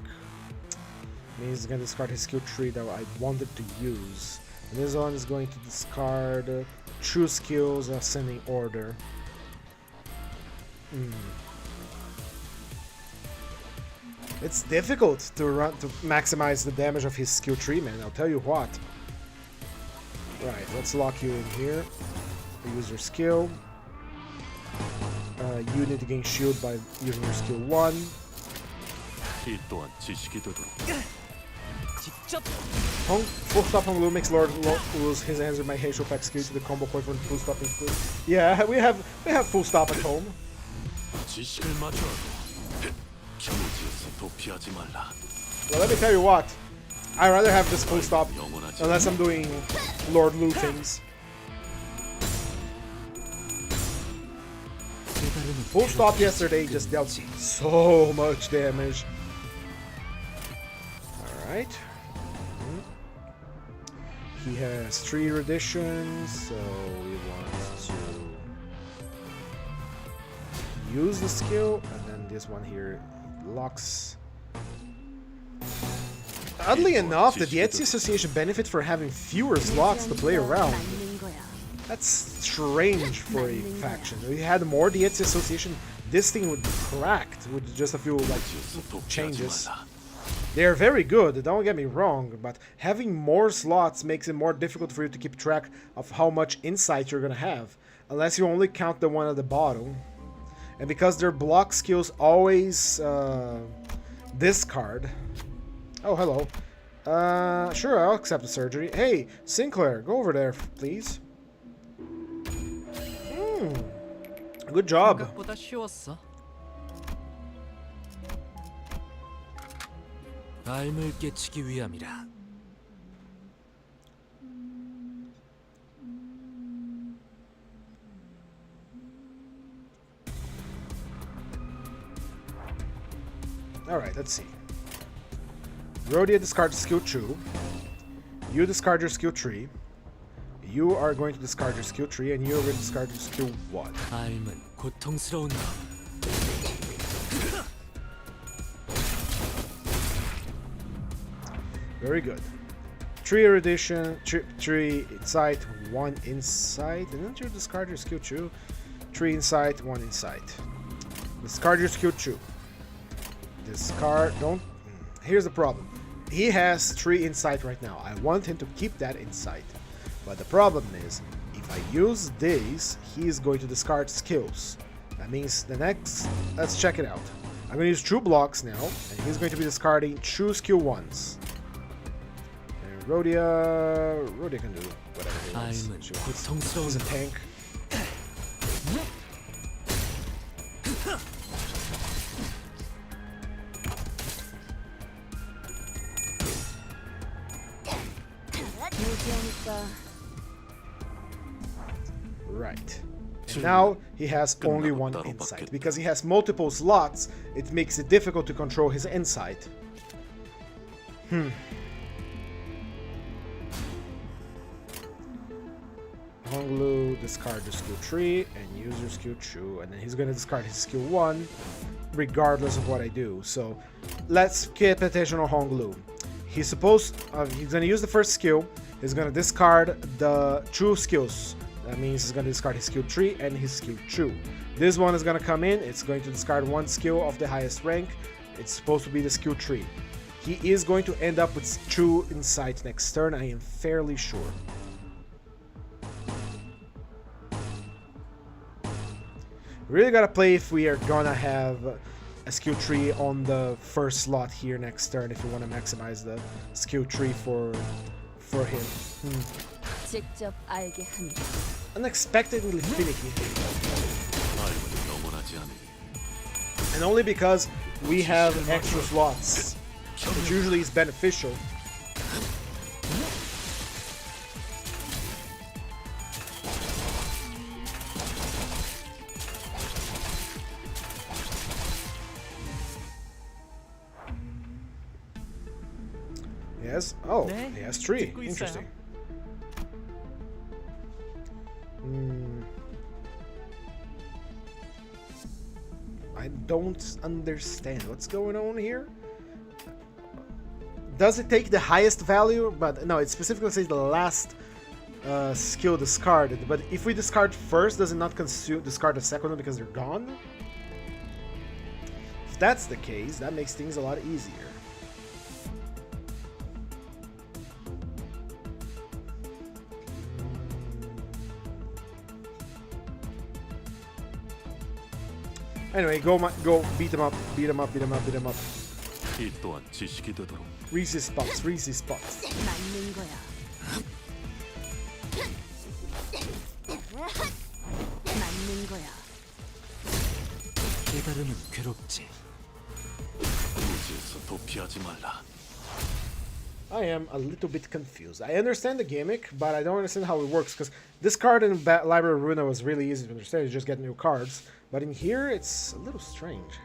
means he's gonna discard his skill tree that I wanted to use. And this one is going to discard true skills ascending order. It's difficult to maximize the damage of his skill tree, man. I'll tell you what. Right, let's lock you in here. Use your skill. You need to gain shield by using your skill 1. Full stop Hong Lu makes Lord lose his answer by Heisho Pack skill to the combo point when full stop include. Yeah, we have full stop at home. Well, let me tell you what. I'd rather have this full stop unless I'm doing Lord Lu things. Full stop yesterday just dealt so much damage. Alright. He has 3 eruditions, so we want to use the skill, and then this one here locks. Oddly enough, the Dieci Association benefits for having fewer slots to play around. That's strange for a faction. If we had more Dieci Association, this thing would be cracked with just a few like changes. They are very good, don't get me wrong, but having more slots makes it more difficult for you to keep track of how much insight you're gonna have, unless you only count the one at the bottom. And because their block skills always discard. Oh, hello. Sure, I'll accept the surgery. Hey, Sinclair, go over there, please. Good job. Alright, let's see. Rhodia discards skill 2. You discard your skill 3. You are going to discard your skill 3, and you are going to discard your skill 1. Very good. 3 erudition, 3 insight, 1 insight, and then you discard your skill 2. 3 insight, 1 insight. Discard your skill 2. Discard, don't. Here's the problem. He has 3 insight right now. I want him to keep that insight. But the problem is, if I use this, he is going to discard skills. That means the next, let's check it out. I'm going to use 2 blocks now, and he's going to be discarding 2 skill 1s. And Rhodia can do whatever he wants. He's a tank. Right. And now he has only 1 insight. Because he has multiple slots, it makes it difficult to control his insight. Honglu, discard your skill 3 and use your skill 2, and then he's going to discard his skill 1 regardless of what I do. So let's pay attention on Honglu. He's going to use the first skill. He's going to discard the 2 skills. That means he's going to discard his skill 3 and his skill 2. This one is going to come in. It's going to discard 1 skill of the highest rank. It's supposed to be the skill 3. He is going to end up with 2 insight next turn. I am fairly sure. We really gotta play if we are gonna have a skill 3 on the first slot here next turn if you want to maximize the skill 3 for him. Unexpectedly finicky. And only because we have extra slots, which usually is beneficial. Yes. Oh, he has 3. Interesting. I don't understand what's going on here. Does it take the highest value? But no, it specifically says the last skill discarded. But if we discard first, does it not discard the second one because they're gone? If that's the case, that makes things a lot easier. Anyway, go beat him up, beat him up, beat him up, beat him up. 이 또한 지식이 되도록. Resist box, resist box. 맞는 거야. 맞는 거야. 깨달음은 괴롭지. 무지에서 도피하지 말라. I am a little bit confused. I understand the gimmick, but I don't understand how it works, because this card in Library of Ruina was really easy to understand. You just get new cards. But in here, it's a little strange.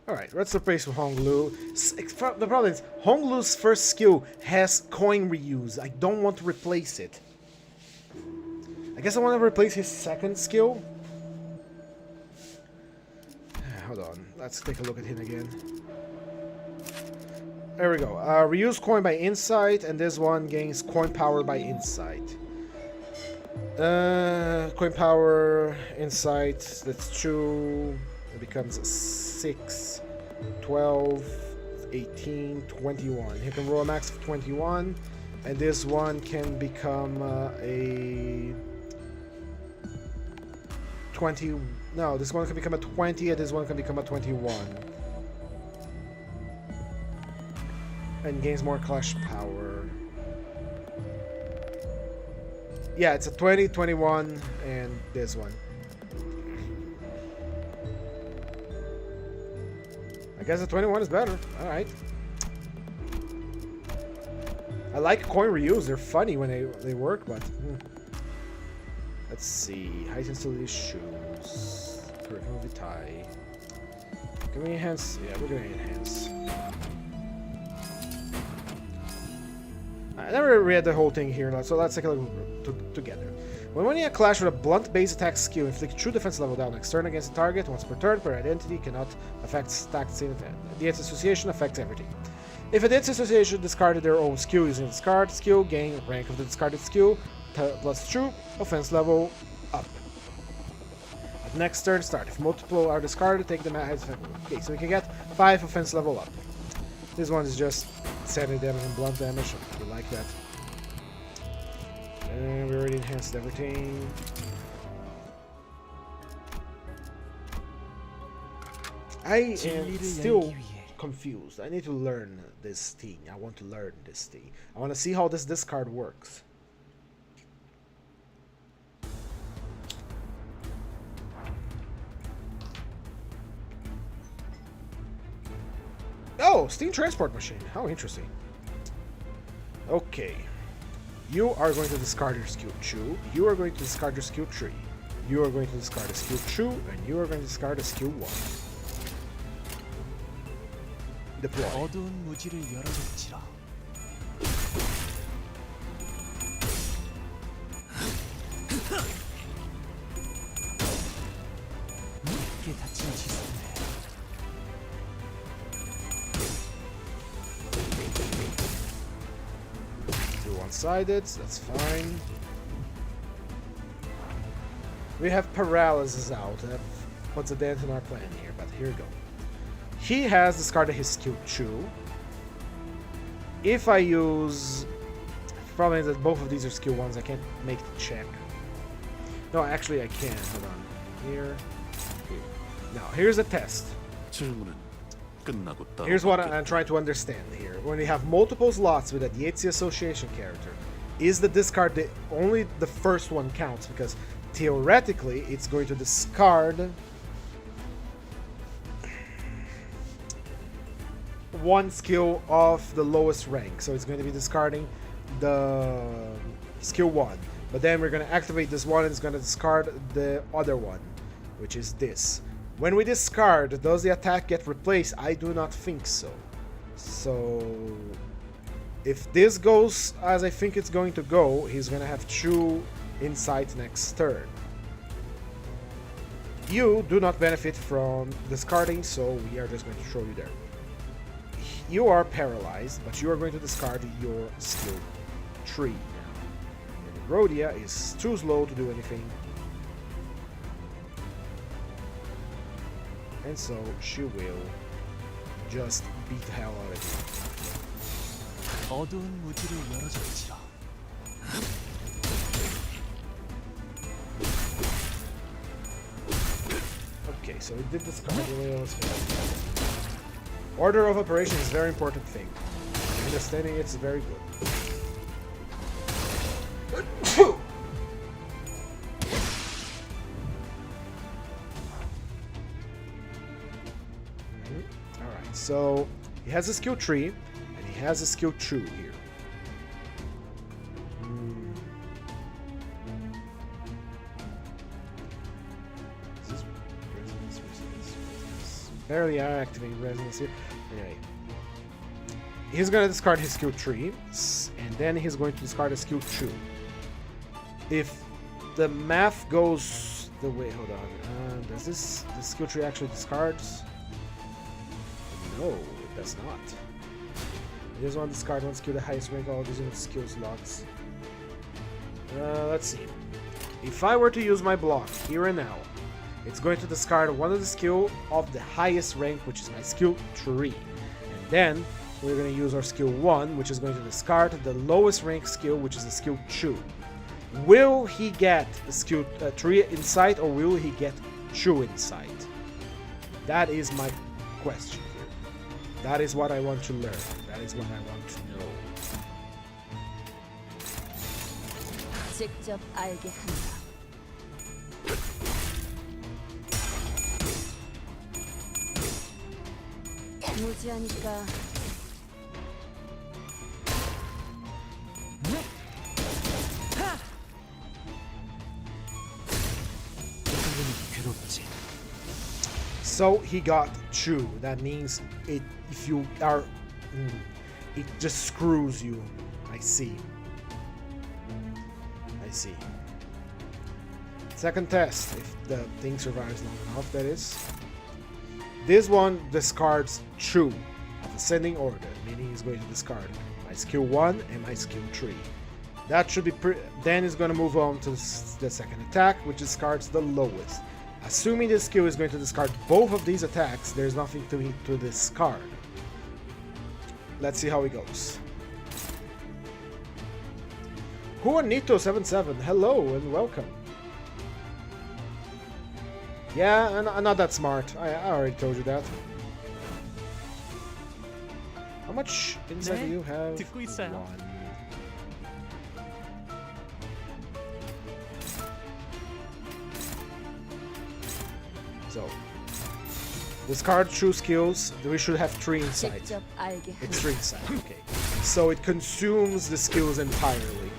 Alright, let's replace with Honglu. The problem is, Honglu's first skill has coin reuse. I don't want to replace it. I guess I want to replace his second skill. Hold on, let's take a look at him again. There we go. Reuse coin by insight, and this one gains coin power by insight. Coin power, insight, that's 2. It becomes 6, 12, 18, 21. He can roll a max of 21, and this one can become a 20. No, this one can become a 20, and this one can become a 21. And gains more clash power. Yeah, it's a 20, 21, and this one. I guess the 21 is better. Alright. I like coin reuse. They're funny when they work, but... Let's see. High sensitivity shoes. Peripheral Vitae. Can we enhance? Yeah, we're gonna enhance. I never read the whole thing here, so let's take a look together. When winning a clash with a blunt base attack skill, inflict true defense level down next turn against the target. Once per turn, per identity cannot affect stacked in event. The Dieci association affects everything. If a Dieci association discarded their own skill using the discard skill, gain rank of the discarded skill plus true offense level up. At next turn start, if multiple are discarded, take them as okay, so we can get 5 offense level up. This one is just sanity damage and blunt damage. We like that. And we already enhanced everything. I am still confused. I need to learn this thing. I want to learn this thing. I want to see how this discard works. Oh, steam transport machine. How interesting. Okay. You are going to discard your skill 2. You are going to discard your skill 3. You are going to discard a skill 2, and you are going to discard a skill 1. Deploy. 어두운 무지를 열어줬지라. 깊게 닫힌 지상에. One-sided, that's fine. We have paralysis out. That puts a dent in our plan here, but here we go. He has discarded his skill 2. If I use... Problem is that both of these are skill 1s, I can't make the check. No, actually I can. Hold on. Here. Now, here's a test. Here's what I'm trying to understand here. When you have multiple slots with a Dieci association character, is the discard only the first one counts? Because theoretically, it's going to discard one skill of the lowest rank. So it's going to be discarding the skill 1. But then we're going to activate this one and it's going to discard the other one, which is this. When we discard, does the attack get replaced? I do not think so. So, if this goes as I think it's going to go, he's going to have 2 insight next turn. You do not benefit from discarding, so we are just going to throw you there. You are paralyzed, but you are going to discard your skill 3 now. And Rhodia is too slow to do anything. And so she will just beat the hell out of you. 어두운 무지를 열어줬지라. so it did discard the way I was thinking. Order of operation is a very important thing. Understanding it's very good. Alright, so he has a skill tree, and he has a skill 2 here. Is this resonance? Barely activating resonance here. Anyway. He's going to discard his skill 3, and then he's going to discard a skill 2. If the math goes the way... Hold on. Does this... The skill 3 actually discards? No, it does not. He doesn't want to discard one skill, the highest rank, all these skill slots. Let's see. If I were to use my block here and now, it's going to discard one of the skill of the highest rank, which is my skill 3. And then we're going to use our skill 1, which is going to discard the lowest rank skill, which is the skill 2. Will he get the skill 3 insight, or will he get 2 insight? That is my question here. That is what I want to learn. That is what I want to know. 직접 알게 한다. 무지하니까 괴롭지. So he got 2. That means it. If you are, it just screws you. I see. I see. Second test. If the thing survives long enough, that is. This one discards 2 of ascending order, meaning he's going to discard my skill 1 and my skill 3. That should be then he's going to move on to the second attack, which discards the lowest. Assuming this skill is going to discard both of these attacks, there's nothing to discard. Let's see how it goes. Juanito77, hello and welcome. Yeah, I'm not that smart. I already told you that. How much insight do you have? 듣고 있어요. 1. So, discard 2 skills. We should have 3 insight. 직접 알게 한다. It's 3 insight, okay. So it consumes the skills entirely.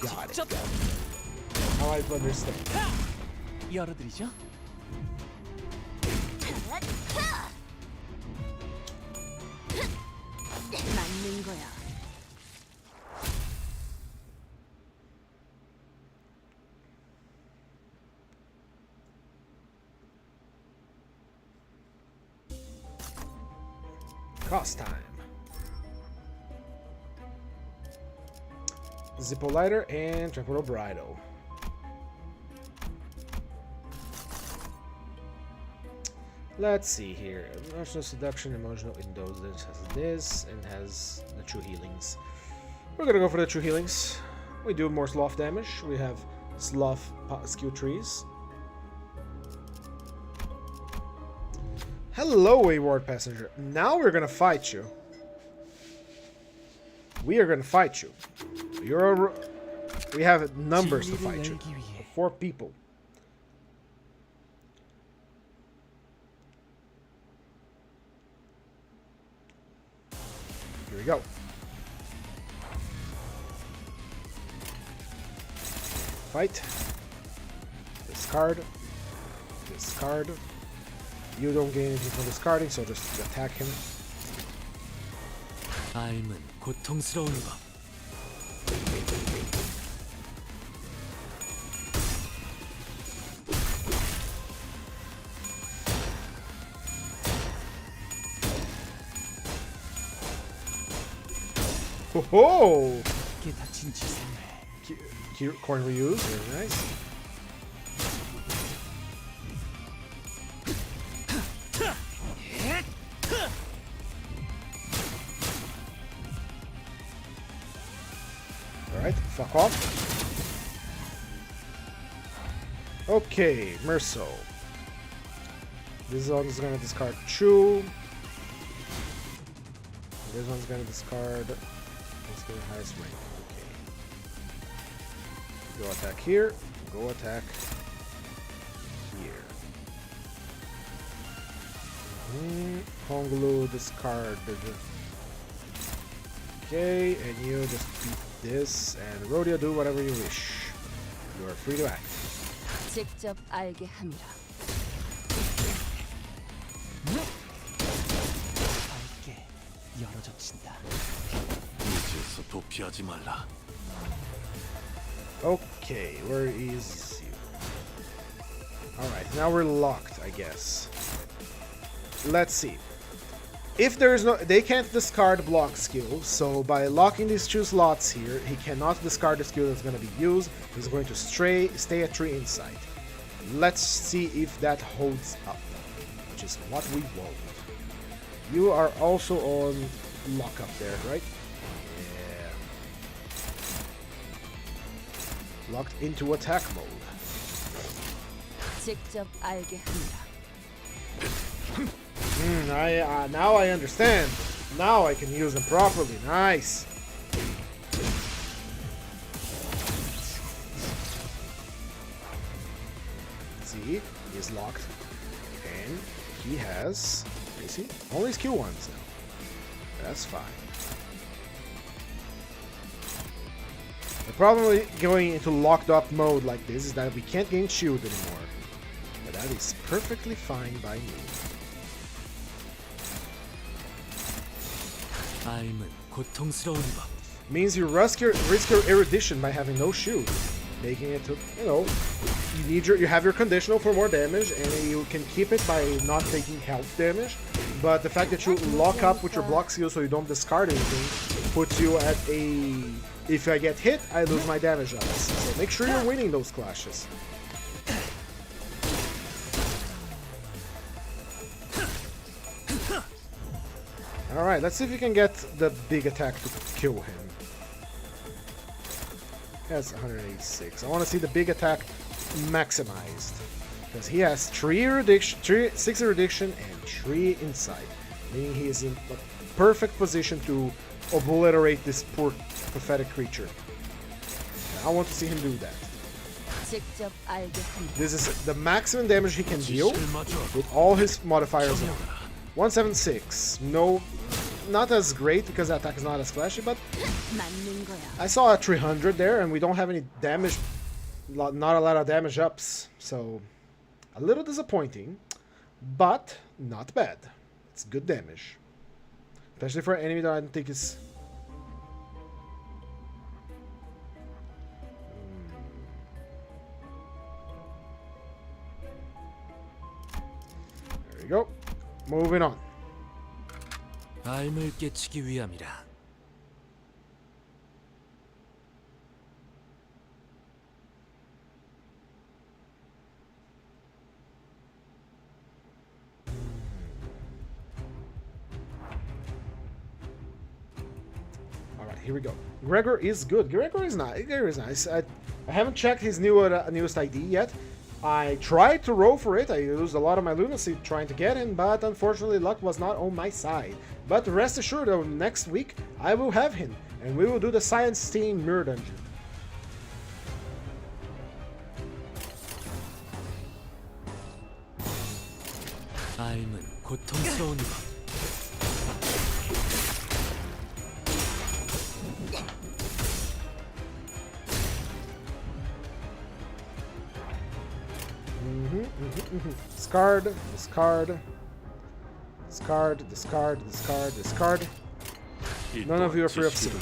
Got it. Now I understand. 열어드리죠. 맞는 거야. Cost time. Zippo lighter and tranquilo bridle. Let's see here. Emotional seduction, emotional indulgence has this and has the 2 healings. We're gonna go for the 2 healings. We do more sloth damage. We have sloth skill trees. Hello, Wayward Passenger. Now we're gonna fight you. We are gonna fight you. We have numbers to fight you. 4 people. Here we go. Fight. Discard. Discard. You don't gain anything from discarding, so just attack him. 삶은 고통스러운 법. Ho-ho! 깊게 다친 지성을 Coin reuse, very nice. Alright, fuck off. Okay, Merso. This one is gonna discard 2. This one's gonna discard. Let's get the highest rank. Okay. Go attack here. Go attack here. Honglu discarded. Okay, and you just beat this, and Rodeo, do whatever you wish. You are free to act. 직접 알게 합니다. 밝게 열어젖힌다. 이제서 도피하지 말라. Okay, where is you? Alright, now we're locked, I guess. Let's see. If there is no, they can't discard block skill, so by locking these 2 slots here, he cannot discard the skill that's going to be used. He's going to stay a 3 inside. Let's see if that holds up, which is what we want. You are also on lock up there, right? Yeah. Locked into attack mode. 직접 알게 합니다. Now I understand. Now I can use them properly. Nice. See, he's locked, and he has. You see, only skill 1s now. That's fine. The problem with going into locked up mode like this is that we can't gain shield anymore. But that is perfectly fine by me. 삶은 고통스러운 법. Means you risk your erudition by having no shield, making it to, you know, you have your conditional for more damage, and you can keep it by not taking health damage. But the fact that you lock up with your block skill so you don't discard anything puts you at a. If I get hit, I lose my damage ups. So make sure you're winning those clashes. Alright, let's see if you can get the big attack to kill him. That's 186. I want to see the big attack maximized. Because he has 6 erudition and 3 insight. Meaning he is in a perfect position to obliterate this poor, pathetic creature. And I want to see him do that. 직접 알게 합니다. This is the maximum damage he can deal with all his modifiers on. 176. No, not as great because the attack is not as flashy, but 맞는 거야. I saw a 300 there, and we don't have any damage, not a lot of damage ups, so a little disappointing, but not bad. It's good damage, especially for an enemy that I don't think is. There we go. Moving on. 삶을 깨치기 위함이라. Alright, here we go. Gregor is good. Gregor is nice. Gregor is nice. I haven't checked his newest ID yet. I tried to roll for it. I used a lot of my lunacy trying to get him, but unfortunately luck was not on my side. But rest assured, though, next week I will have him, and we will do the Science Team Mirror Dungeon. 삶은 고통스러운 법. Discard, discard, discard, discard, discard, discard. None of you are free of sin.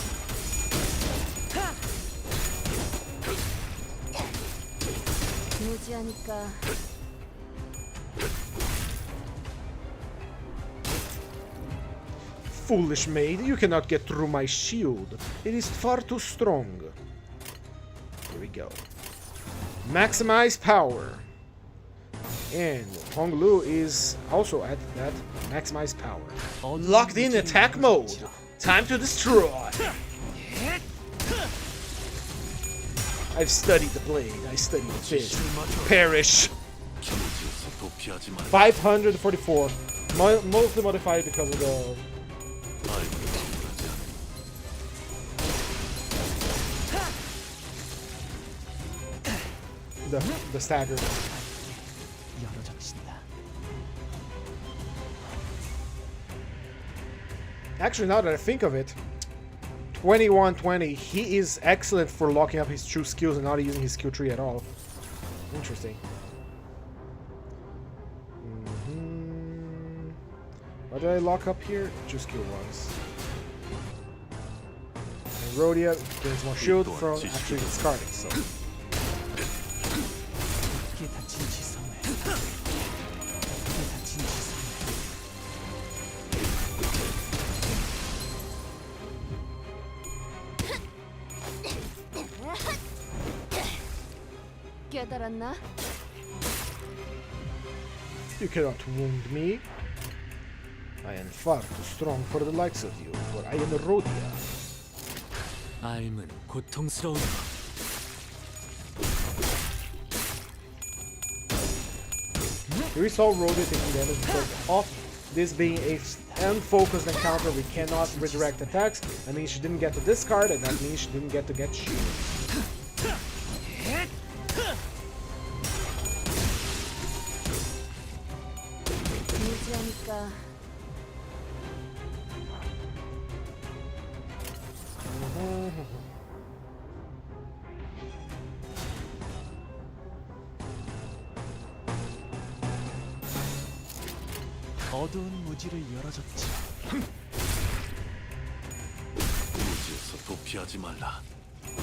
무지하니까 Foolish maid, you cannot get through my shield. It is far too strong. Here we go. Maximize power. And Honglu is also at that maximize power. Locked in attack mode. Time to destroy. I've studied the blade. I studied the fist. Perish. 도피하지 말라. 544. Mostly modified because of the 아이고, 억울하지 않아. the stagger. 열어젖힌다. Actually, now that I think of it, 2120, he is excellent for locking up his true skills and not using his skill tree at all. Interesting. What did I lock up here? Two skill ones. And Rhodia gains more shield from actually discarding, so. 어떻게 다친지 성에. 어떻게 다친지 성에. 깨달았나? You cannot wound me. I am far too strong for the likes of you, for I am Rhodia. 삶은 고통스러운 법. Here we saw Rhodia taking damage because of this being a unfocused encounter. We cannot redirect attacks. That means she didn't get to discard, and that means she didn't get to get shield. 유지하니까 어두운 무지를 열어줬지. 무지에서 도피하지 말라.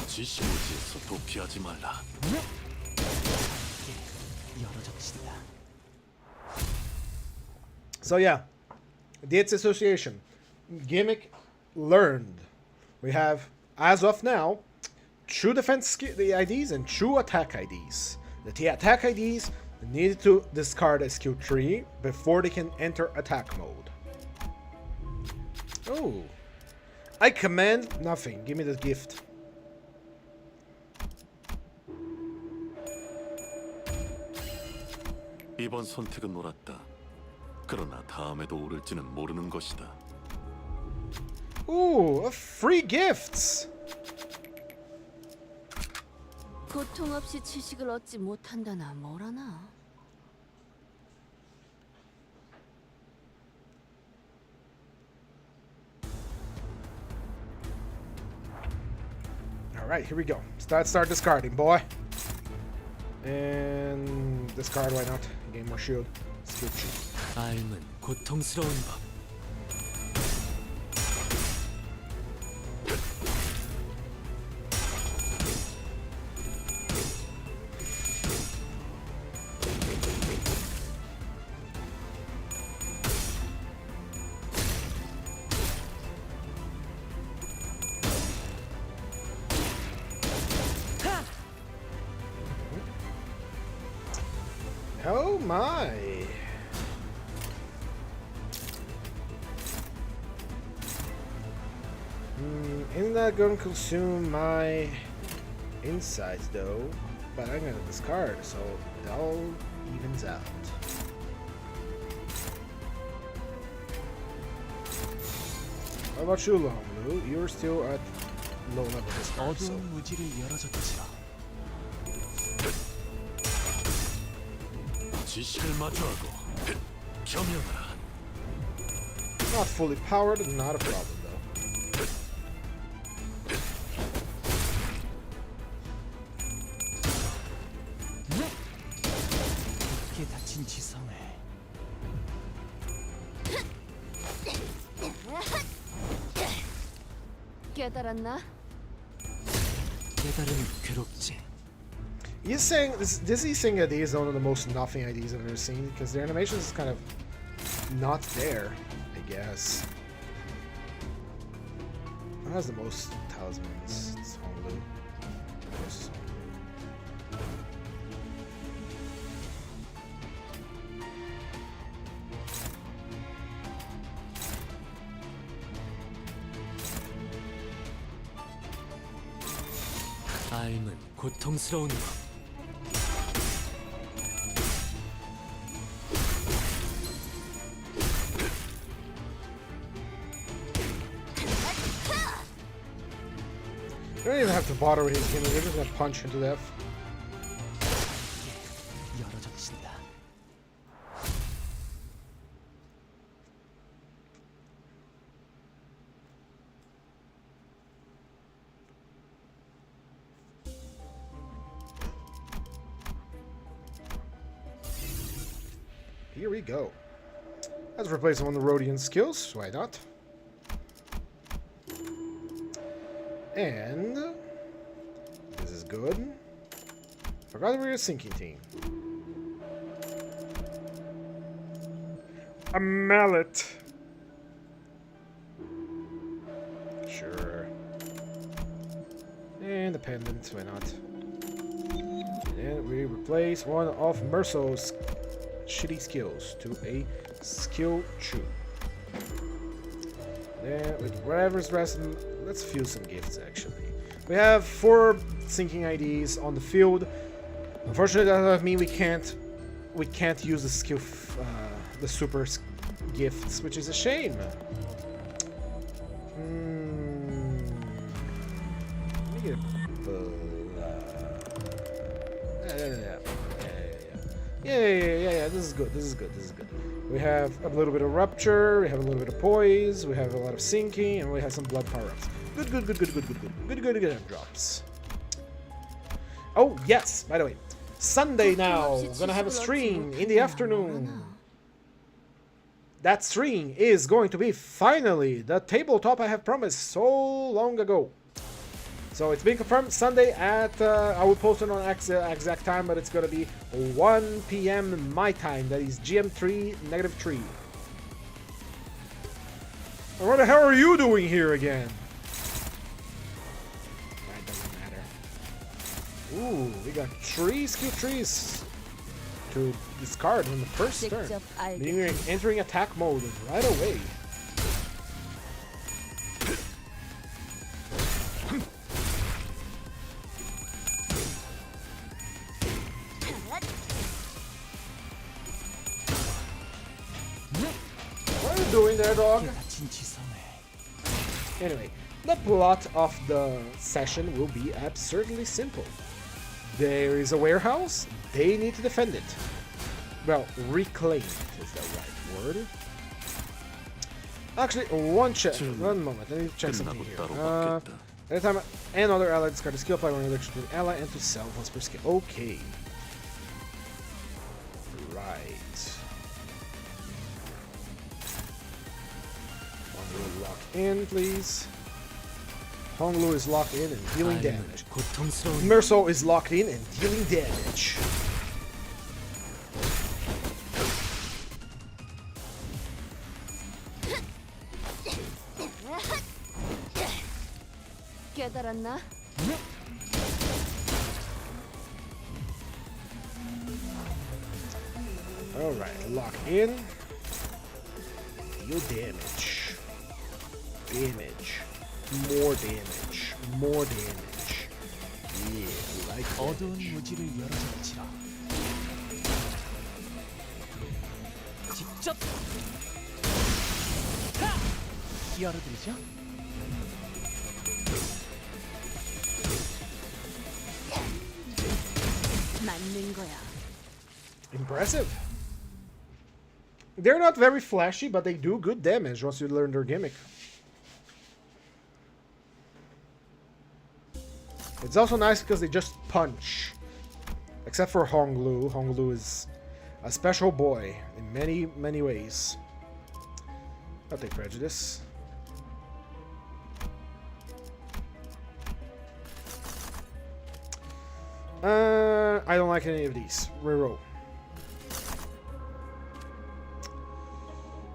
지시 무지에서 도피하지 말라. 열어젖힌다. So yeah, Dieci Association. Gimmick learned. We have, as of now, true defense IDs and true attack IDs. The attack IDs need to discard a skill tree before they can enter attack mode. Oh. I command nothing. Give me the gift. 이번 선택은 옳았다. 그러나 다음에도 오를지는 모르는 것이다. Ooh, free gifts. 고통 없이 지식을 얻지 못한다나 뭐라나. All right, here we go. Start discarding, boy. And discard, why not? Gain more shield. Skill tree. 삶은 고통스러운 법. Oh my. Isn't that going to consume my insights though? But I'm going to discard, so it all evens out. How about you, Longlu? You're still at low level discard, so. 어두운 무지를 열어줬지요. 지시를 마주하고 겸연하라. Not fully powered, not a problem though. 어떻게 다친 지성에. 깨달았나? 깨달음이 괴롭지. He's saying this he's saying ID is one of the most nothing IDs I've ever seen because their animation is kind of not there, I guess. Who has the most talismans? It's Honglu. Yes. 삶은 고통스러운 법. have to bother with his gimmick. We're just gonna punch him to death. 열어젖힌다. Here we go. Let's replace one of the Rhodian skills. Why not? And this is good. Forgot we were a sinking team. A mallet. Sure. And the pendant, why not? And then we replace one of Merso's shitty skills to a skill chew. Then with whatever's rest, let's fuse some gifts actually. We have 4 sinking IDs on the field. Unfortunately, that doesn't mean we can't use the skill, the super gifts, which is a shame. Let me get yeah. This is good. This is good. We have a little bit of rupture. We have a little bit of poise. We have a lot of sinking, and we have some blood power-ups. Good drops. Oh yes. By the way, Sunday now. Gonna have a stream in the afternoon. That stream is going to be finally the tabletop I have promised so long ago. So it's been confirmed Sunday at, I will post it on exact time, but it's going to be 1 p.m. my time. That is GM3 -3. And what the hell are you doing here again? That doesn't matter. Ooh, we got 3 skill trees to discard on the first turn. Meaning we're entering attack mode right away. What are you doing there, dog? Anyway, the plot of the session will be absurdly simple. There is a warehouse, they need to defend it. Well, reclaim it is the right word. Actually, one moment, I need to check something here. Anytime another ally discard a skill apply one election to an ally and to sell once per skill. Okay. Right. Honglu lock in, please. Honglu is locked in and dealing damage. Merso is locked in and dealing damage. 깨달았나? Alright, lock in. Deal damage. More damage. Yeah, like 어두운 무지를 열어젖히라. 직접 열어드리죠. 맞는 거야. Impressive. They're not very flashy, but they do good damage once you learn their gimmick. It's also nice because they just punch. Except for Honglu. Honglu is a special boy in many, many ways. I'll take prejudice. I don't like any of these. Reroll.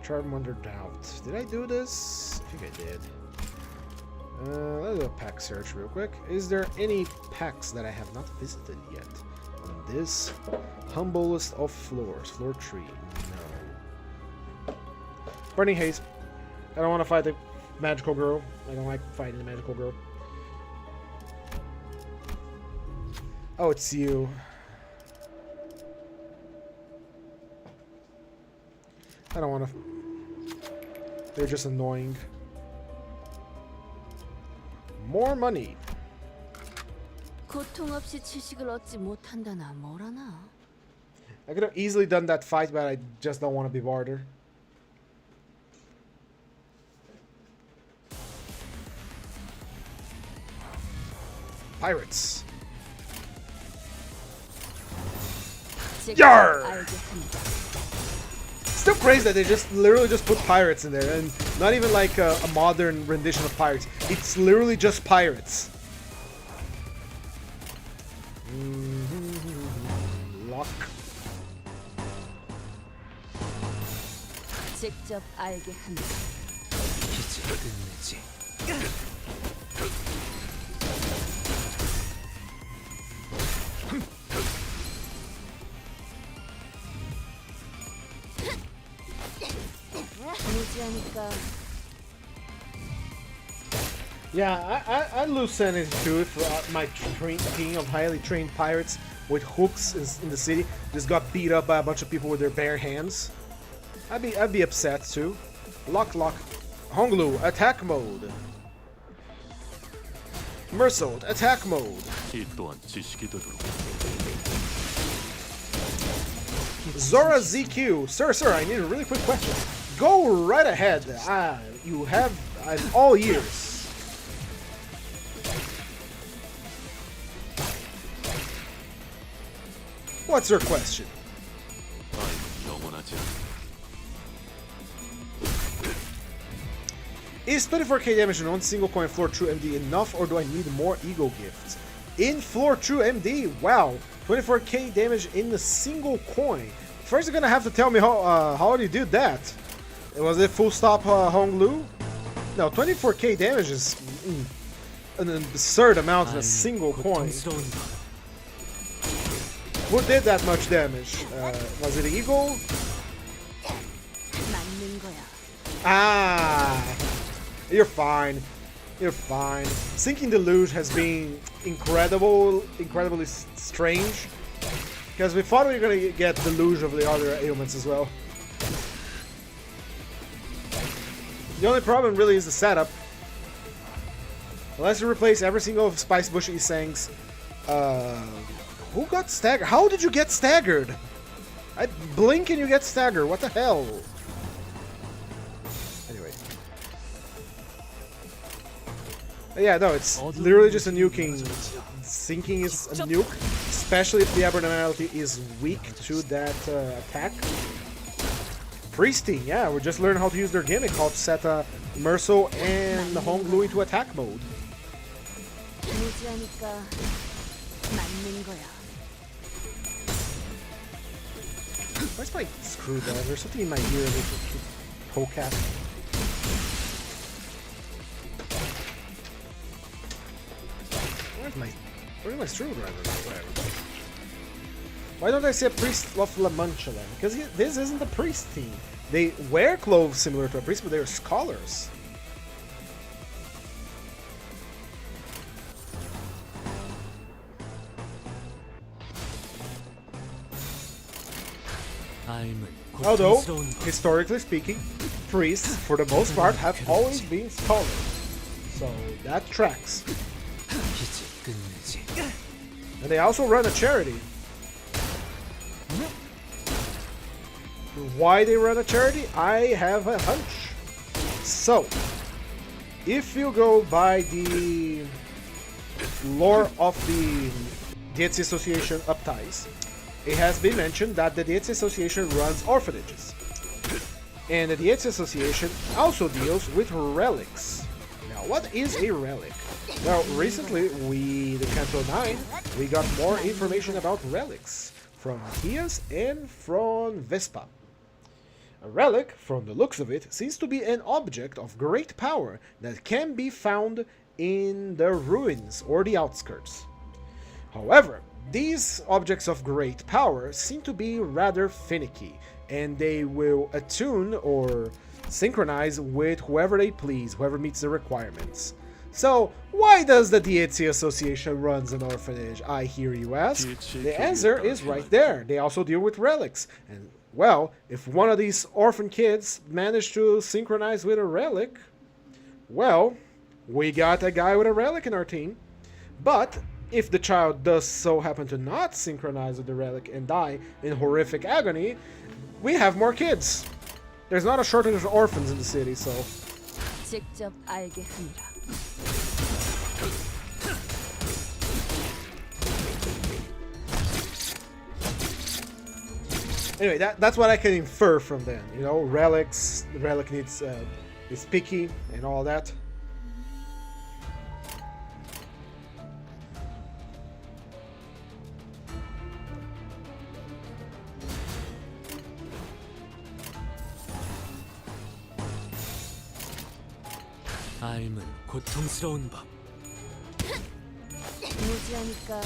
Charm Under Doubt. Did I do this? I think I did. Let's do a pack search real quick. Is there any packs that I have not visited yet? On this humblest of floors. Floor 3. No. Burning Haze. I don't want to fight the magical girl. I don't like fighting the magical girl. Oh, it's you. I don't want to. They're just annoying. More money. 고통 없이 지식을 얻지 못한다나 뭐라나. I could have easily done that fight, but I just don't want to be barter. Pirates. Yarr! Still crazy that they just literally just put pirates in there, and not even like a modern rendition of pirates. It's literally just pirates. Lock. 직접 알게 한다. 빛을 끝내지. 무지하니까. Yeah, I lose sanity too if my team of highly trained pirates with hooks in the city just got beat up by a bunch of people with their bare hands. I'd be upset too. Lock. Honglu, attack mode. Mersault, attack mode. 이 또한 지식이 되도록. Zora ZQ, sir, I need a really quick question. Go right ahead. You have all ears. What's your question? 아이는 영원하지 않아. Is 24k damage in one single coin floor true MD enough, or do I need more ego gifts? In floor true MD, wow, 24k damage in a single coin. First, you're gonna have to tell me how you did that. Was it full stop Honglu? No, 24k damage is an absurd amount in a single coin. Who did that much damage? Was it Eagle? 맞는 거야. Ah, you're fine. You're fine. Sinking the luge has been incredibly strange. Because we thought we were gonna get the luge of the other ailments as well. The only problem really is the setup. Unless you replace every single of Spice Bush Isang's, who got staggered? How did you get staggered? I blink and you get staggered. What the hell? Anyway. Yeah, no, it's literally just a nuking. Sinking is a nuke, especially if the abnormality is weak to that attack. Priesting, yeah, we're just learning how to use their gimmick, how to set Merso and Honglu into attack mode. 무지하니까 맞는 거야. Where's my screwdriver? There's something in my ear that should poke at. Where's my screwdriver? Whatever. Why don't I say a priest of La Mancha then? Because this isn't a priest team. They wear clothes similar to a priest, but they're scholars. Although, historically speaking, priests, for the most part, have always been scholars. So, that tracks. And they also run a charity. Why they run a charity? I have a hunch. So, if you go by the lore of the Dieci Association Upties, it has been mentioned that the Dieci Association runs orphanages. And the Dieci Association also deals with relics. Now, what is a relic? Well, recently, the Canto 9, we got more information about relics from Matthias and from Vespa. A relic, from the looks of it, seems to be an object of great power that can be found in the ruins or the outskirts. However, these objects of great power seem to be rather finicky, and they will attune or synchronize with whoever they please, whoever meets the requirements. So, why does the Dieci Association runs an orphanage, I hear you ask? The answer is right there. They also deal with relics. And, well, if one of these orphan kids managed to synchronize with a relic, well, we got a guy with a relic in our team. But if the child does so happen to not synchronize with the relic and die in horrific agony, we have more kids. There's not a shortage of orphans in the city, so... 직접 알게 하니라. Anyway, that's what I can infer from them. You know, relics. The relic needs is picky and all that. 삶은 고통스러운 법. 무지하니까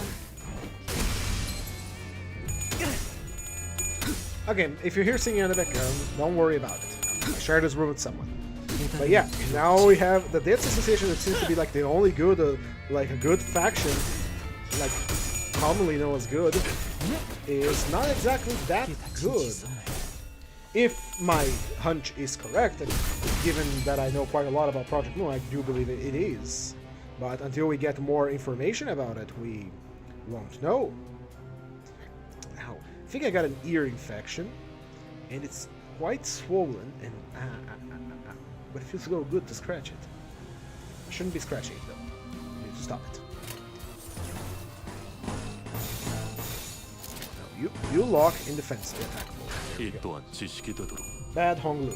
Again, if you hear singing in the background, don't worry about it. I shared this room with someone. But yeah, now we have the Dieci Association that seems to be like the only good, like a good faction, like commonly known as good, is not exactly that good. If my hunch is correct, and given that I know quite a lot about Project Moon, I do believe it is. But until we get more information about it, we won't know. Now, I think I got an ear infection, and it's quite swollen, and but it feels so good to scratch it. I shouldn't be scratching it though. I need to stop it. Now, you lock in defensive attack mode. 이 또한 지식이 되도록. Bad Honglu.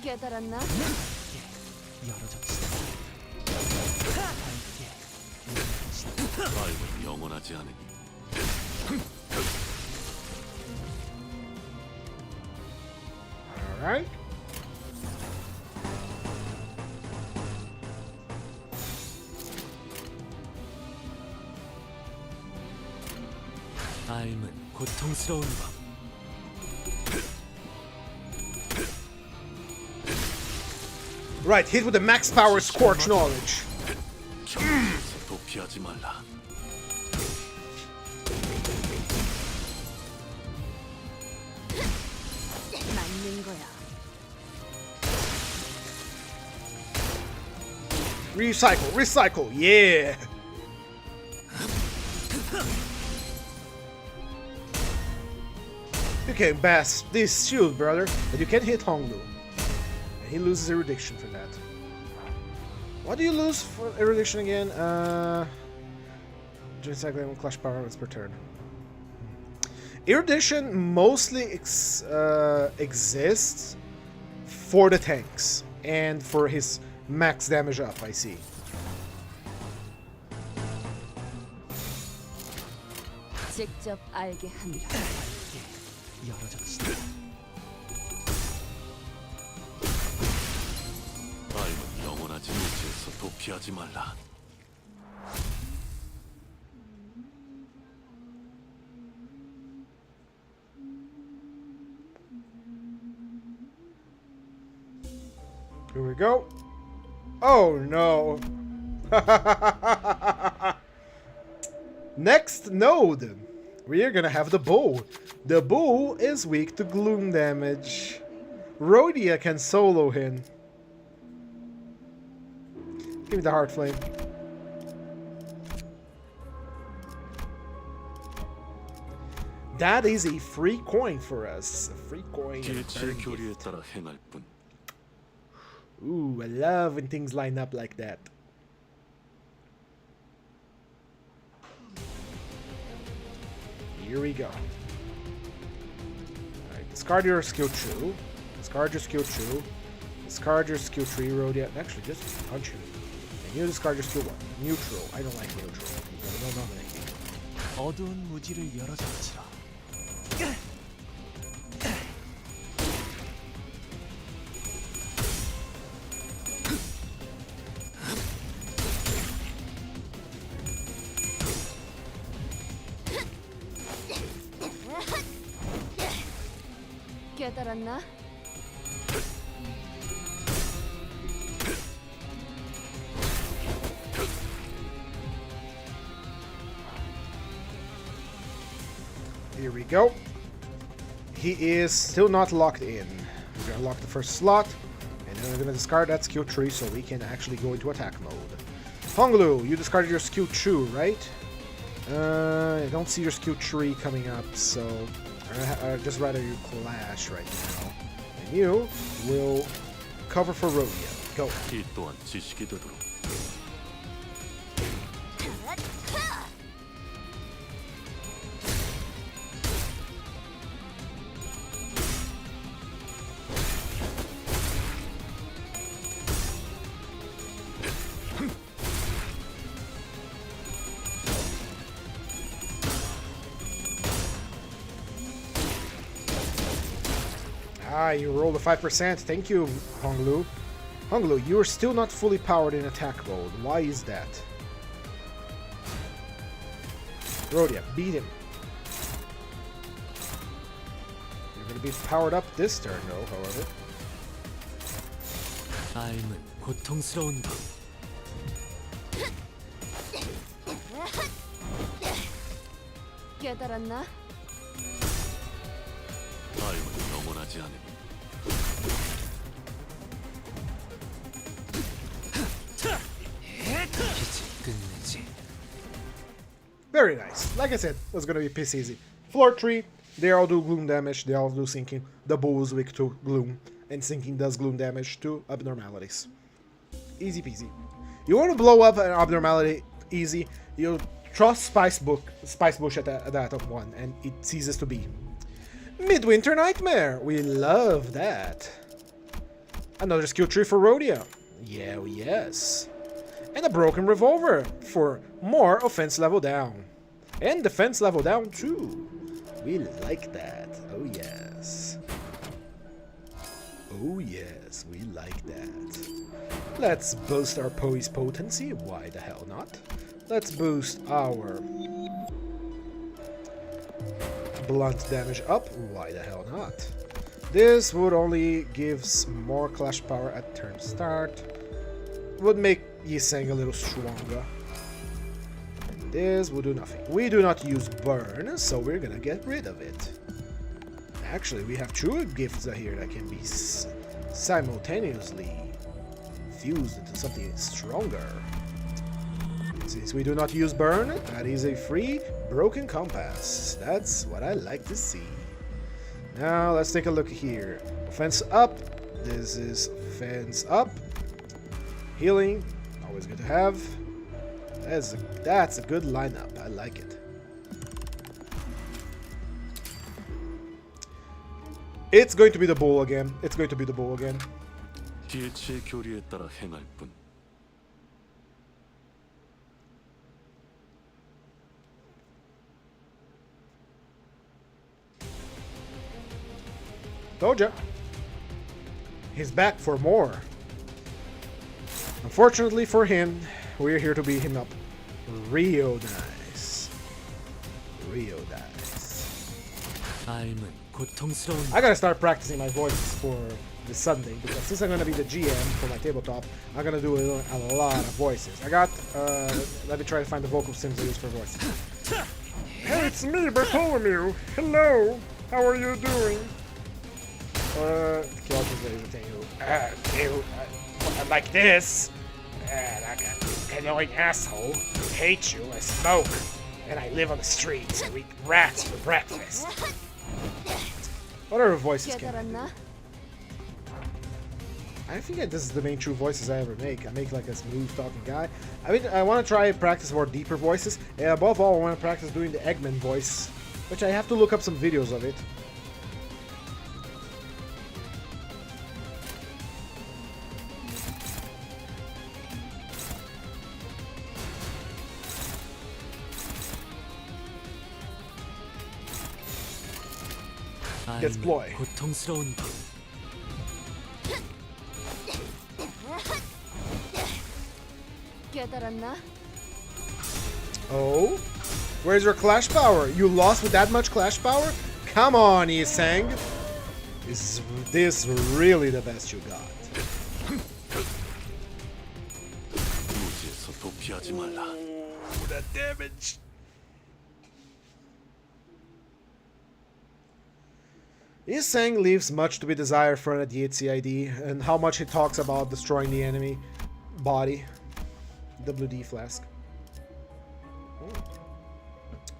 깨달았나? 삶은 영원하지 않으니. All right. 삶은 고통스러운 법. Right, hit with the max power scorch knowledge. 경계에서 도피하지 말라. 맞는 거야. Recycle, recycle, yeah. You can bash this shield, brother, but you can't hit Honglu. And he loses erudition for that. What do you lose for erudition again? Just like clash power per turn. Erudition mostly exists for the tanks and for his max damage up, I see. 직접 알게 하니라. 삶은 영원하지 못해서 도피하지 말라. Here we go. Oh no. Next node. We are gonna have the bow. The bow is weak to gloom damage. Rhodia can solo him. Give me the heart flame. That is a free coin for us. A free coin. 디에치의 교리에 따라 행할 뿐. Ooh, I love when things line up like that. Here we go. Alright, discard your skill true. Discard your skill true. Discard your skill tree, Rhodia. Actually, just punch you. And you discard your skill 1. Neutral. I don't like neutral. No, nominate me. 어두운 무지를 열어젖히라. 깨달았나? Here we go. He is still not locked in. We're gonna lock the first slot, and then I'm gonna discard that skill tree so we can actually go into attack mode. Honglu, you discarded your skill 2, right? I don't see your skill tree coming up, so I'd just rather you clash right now. And you will cover for rodeo. Go. 이 또한 지식이 되도록. Ah, you rolled a 5%. Thank you, Honglu. Honglu, you are still not fully powered in attack mode. Why is that? Rodia, beat him. You're gonna be powered up this turn, though, however. 삶은 고통스러운 법. 깨달았나? 삶은 영원하지 않으니. 끝내지. Very nice. Like I said, it was gonna be piss easy. Floor 3, they all do gloom damage, they all do sinking. The bull is weak to gloom, and sinking does gloom damage to abnormalities. Easy peasy. You want to blow up an abnormality easy, you trust Spice Bush at that of 1, and it ceases to be. Midwinter Nightmare! We love that. Another skill tree for Rodeo. Yeah, yes. And a broken revolver for more offense level down. And defense level down too. We like that. Oh yes. Oh yes, we like that. Let's boost our Poe's potency. Why the hell not? Let's boost our blunt damage up. Why the hell not? This would only give more clash power at turn start. Would make Yiseng a little stronger. And this will do nothing. We do not use burn, so we're gonna get rid of it. Actually, we have two gifts here that can be simultaneously fused into something stronger. Since we do not use burn, that is a free broken compass. That's what I like to see. Now let's take a look here. Offense up. This is offense up. Healing, always good to have. That's a good lineup. I like it. It's going to be the bull again. It's going to be the bull again. 디에치의 교리에 따라 행할 뿐. Told ya. He's back for more. Unfortunately for him, we're here to beat him up. Real nice. Real nice. 삶은 고통스러운 I gotta start practicing my voices for this Sunday, because since I'm gonna be the GM for my tabletop, I'm gonna do a lot of voices. I got, let me try to find the vocal sims I use for voices. Hey, it's me, Bartholomew. Hello. How are you doing? Like this. Like an annoying asshole. I hate you. I smoke. And I live on the streets. I eat rats for breakfast. What other voices can I do? I think that this is the main true voices I ever make. I make like a smooth talking guy. I mean, I want to try and practice more deeper voices. And above all, I want to practice doing the Eggman voice, which I have to look up some videos of it. Gets ploy. 고통스러운 법. 깨달았나? Oh? Where's your clash power? You lost with that much clash power? Come on, Yiseng. Is this really the best you got? 무지에서 도피하지 말라. That damage. He's saying leaves much to be desired for a Dieci ID, and how much he talks about destroying the enemy body. WD flask.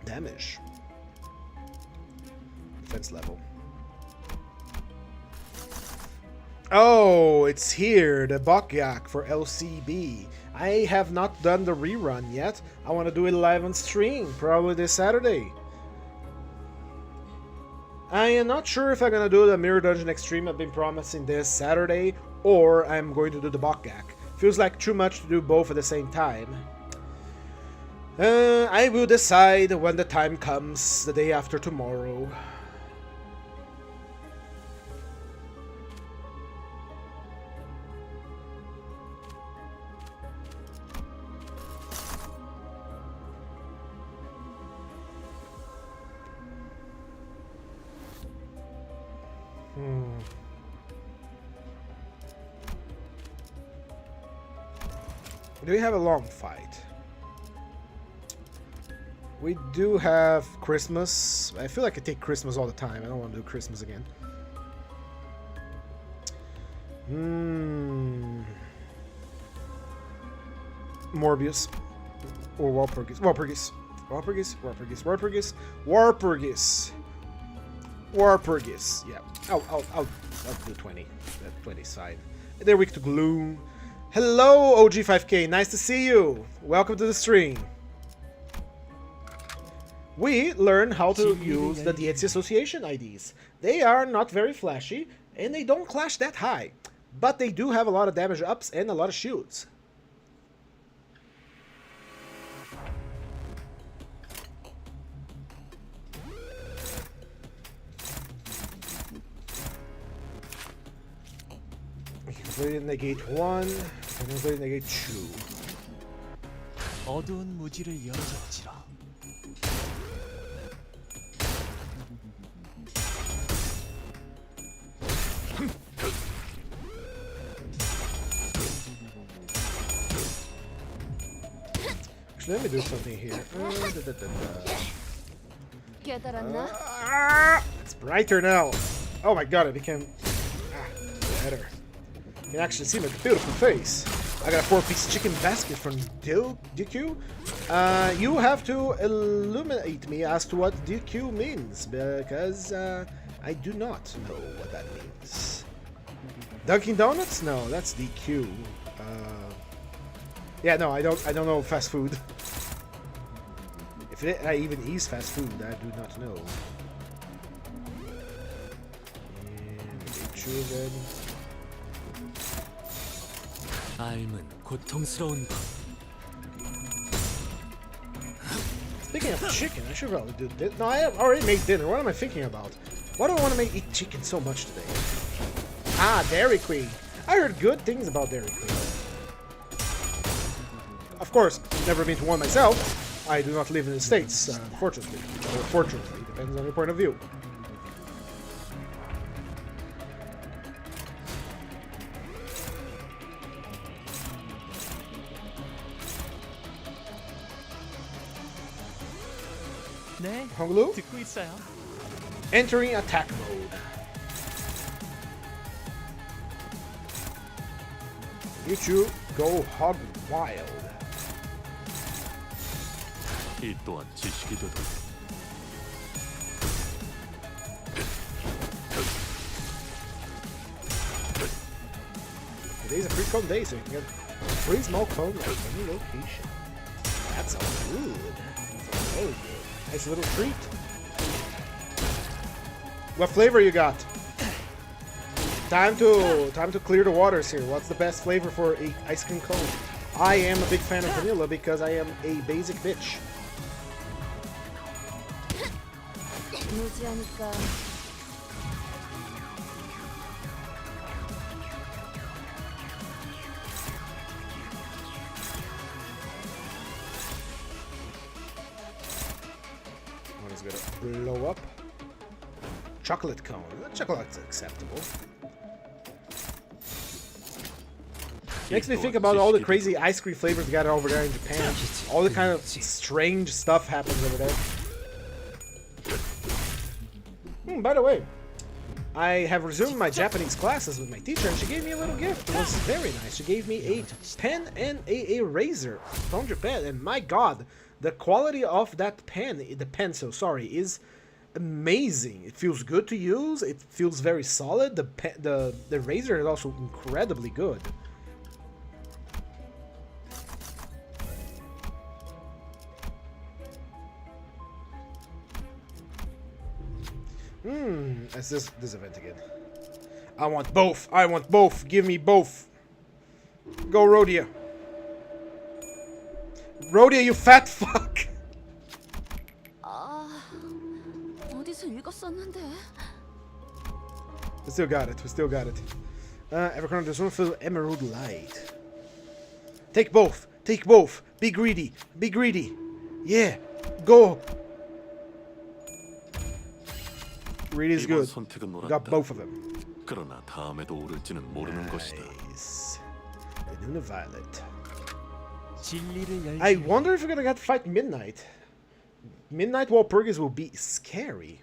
Damage. Defense level. Oh, it's here, the Bakyak for LCB. I have not done the rerun yet. I want to do it live on stream, probably this Saturday. I am not sure if I'm gonna do the Mirror Dungeon Extreme I've been promising this Saturday, or I'm going to do the Bakyak. Feels like too much to do both at the same time. I will decide when the time comes, the day after tomorrow. Do we have a long fight? We do have Christmas. I feel like I take Christmas all the time. I don't want to do Christmas again. Morbius. Or Walpurgis. Walpurgis. Walpurgis. Walpurgis. Walpurgis. Walpurgis. Walpurgis. Yeah. I'll do 20. That 20 side. They're weak to gloom. Hello, OG5K. Nice to see you. Welcome to the stream. We learn how to use the Dieci Association IDs. They are not very flashy, and they don't clash that high. But they do have a lot of damage ups and a lot of shields. Inflated negate 1, and inflated negate 2. 어두운 무지를 열어줬지라. Actually, let me do something here. 깨달았나? It's brighter now. Oh my god, it became better. You can actually see my beautiful face. I got a 4-piece chicken basket from DQ. You have to illuminate me as to what DQ means, because I do not know what that means. Dunkin' Donuts? No, that's DQ. Yeah, no, I don't know fast food. If it even is fast food, I do not know. And children. 삶은 고통스러운 것. Speaking of chicken, I should probably do this. No, I have already made dinner. What am I thinking about? Why do I want to eat chicken so much today? Ah, Dairy Queen. I heard good things about Dairy Queen. Of course, never been to one myself. I do not live in the States, unfortunately. Or fortunately, depends on your point of view. 네, Honglu? 듣고 있어요. Entering attack mode. You two go hog wild. 이 또한 지식이 되도록. Today's a free cone day, so you can get a free small cone at any location. That sounds good. That sounds very good. Nice little treat. What flavor you got? Time to clear the waters here. What's the best flavor for a ice cream cone? I am a big fan of vanilla because I am a basic bitch. 무지하니까. One is gonna blow up. Chocolate cone. Chocolate's acceptable. Makes me think about all the crazy ice cream flavors they got over there in Japan. All the kind of strange stuff happens over there. By the way, I have resumed my Japanese classes with my teacher, and she gave me a little gift. It was very nice. She gave me a pen and a eraser from Japan, and my god, the quality of that pen, the pencil, sorry, is amazing. It feels good to use. It feels very solid. The eraser is also incredibly good. It's this event again. I want both. I want both. Give me both. Go, Rhodia. Rhodia, you fat fuck. 어디서 읽었었는데? We still got it. We still got it. Evercrown, there's one for Emerald Light. Take both. Take both. Be greedy. Be greedy. Yeah. Go. Greedy is good. We got both of them. 그러나 다음에도 오를지는 모르는 것이다. Nice. The Luna Violet. 진리를 I 열지. wonder if we're gonna get to fight Midnight. Midnight Walpurgis will be scary.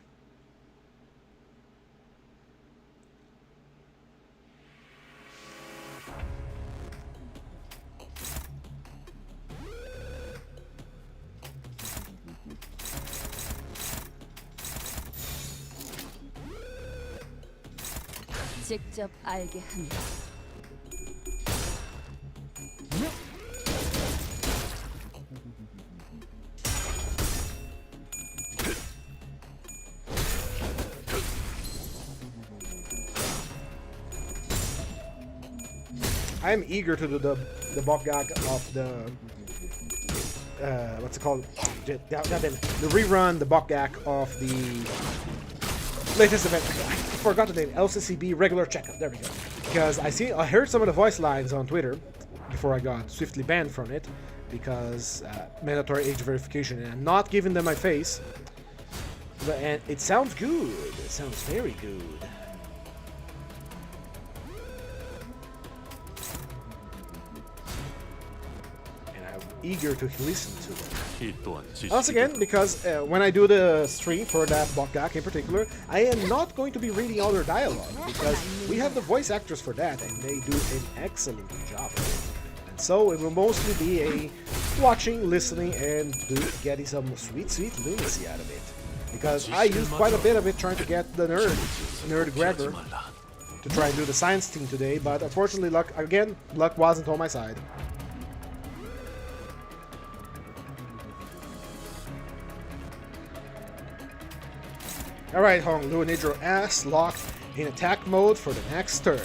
직접 알게 한다. I am eager to do the Bokgak of the what's it called? God damn it. The rerun, the Bokgak of the latest event. I forgot the name. LCCB regular checkup. There we go. Because I heard some of the voice lines on Twitter before I got swiftly banned from it because mandatory age verification, and I'm not giving them my face. And it sounds good. It sounds very good. Eager to listen to them. 이 또한 Once again, because when I do the stream for that Bokgak in particular, I am not going to be reading all their dialogue because we have the voice actors for that and they do an excellent job of it. And so it will mostly be a watching, listening, and getting some sweet, sweet lunacy out of it. Because I used quite a bit of it trying to get the Nerd Gregor, to try and do the science team today, but unfortunately, luck wasn't on my side. Alright, Hong Lu and Nidro ass locked in attack mode for the next turn.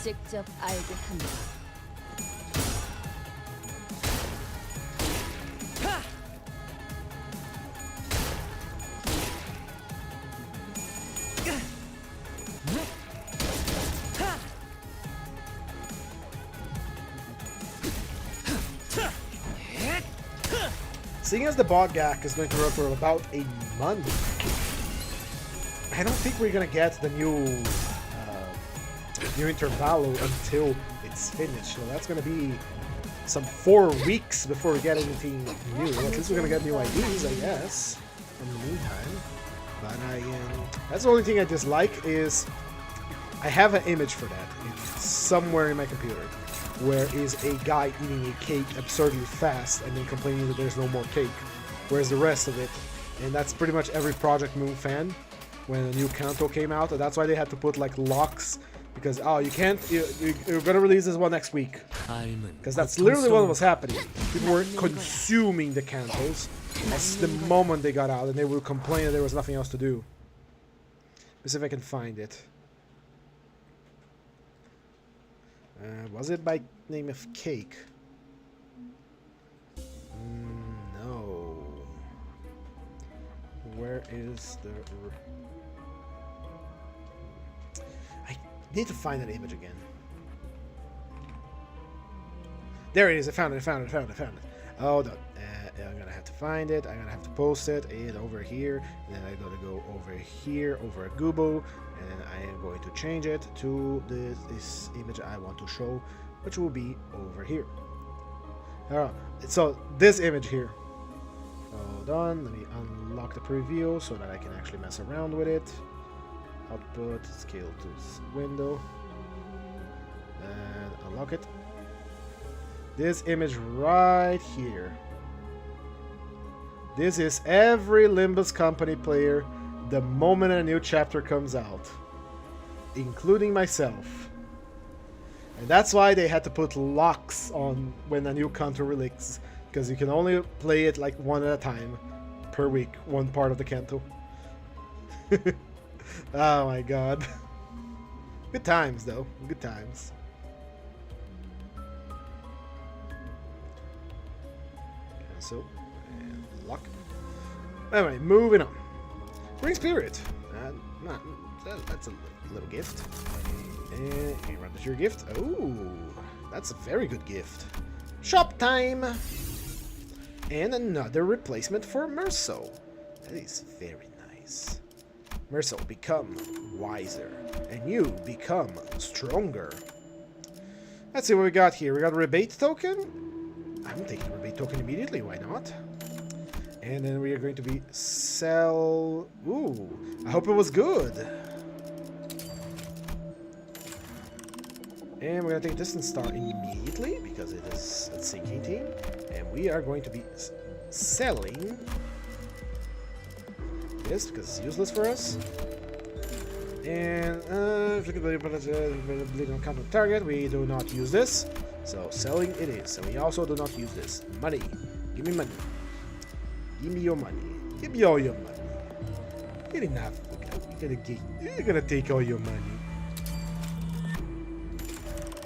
직접 알게 한다. Seeing as the Bokgak is going to run for about a month, I don't think we're gonna get the new Intervallo until it's finished. So that's gonna be some 4 weeks before we get anything new. At least we're gonna get new IDs, I guess, in the meantime. But that's the only thing I dislike is I have an image for that. It's somewhere in my computer. Where is a guy eating a cake absurdly fast and then complaining that there's no more cake. Where's the rest of it? And that's pretty much every Project Moon fan when a new Kanto came out. And that's why they had to put like locks. Because, oh, you can't, you're gonna release this one next week. Because that's literally what was happening. People were consuming the Kantos as the moment they got out and they would complain that there was nothing else to do. Let's see if I can find it. Was it by name of Cake? No. Where is the... I need to find that image again. There it is. I found it. Hold on. I'm gonna have to find it. I'm gonna have to post it over here. And then I'm gonna go over here, over Gubo. And then I am going to change it to this image I want to show, which will be over here. Alright, so this image here. Hold on, let me unlock the preview so that I can actually mess around with it. Output, scale to window. And unlock it. This image right here. This is every Limbus company player the moment a new chapter comes out, including myself. And that's why they had to put locks on when a new counter releases, because you can only play it like one at a time per week, one part of the canto. Oh my god. Good times though, good times. Cancel and lock. Anyway, moving on. Ring Spirit. That's a little gift. And you run your gift. Oh, that's a very good gift. Shop time. And another replacement for Merso. That is very nice. Merso, become wiser. And you become stronger. Let's see what we got here. We got a rebate token. I'm taking the rebate token immediately. Why not? And then we are going to be sell. Ooh, I hope it was good. And we're going to take Distant Star immediately because it is a sinking team. And we are going to be selling this because it's useless for us. And bleed on counter target, we do not use this. So selling it is. And we also do not use this. Money. Give me money. Give me your money. Give me all your money. Get enough. You're gonna take all your money.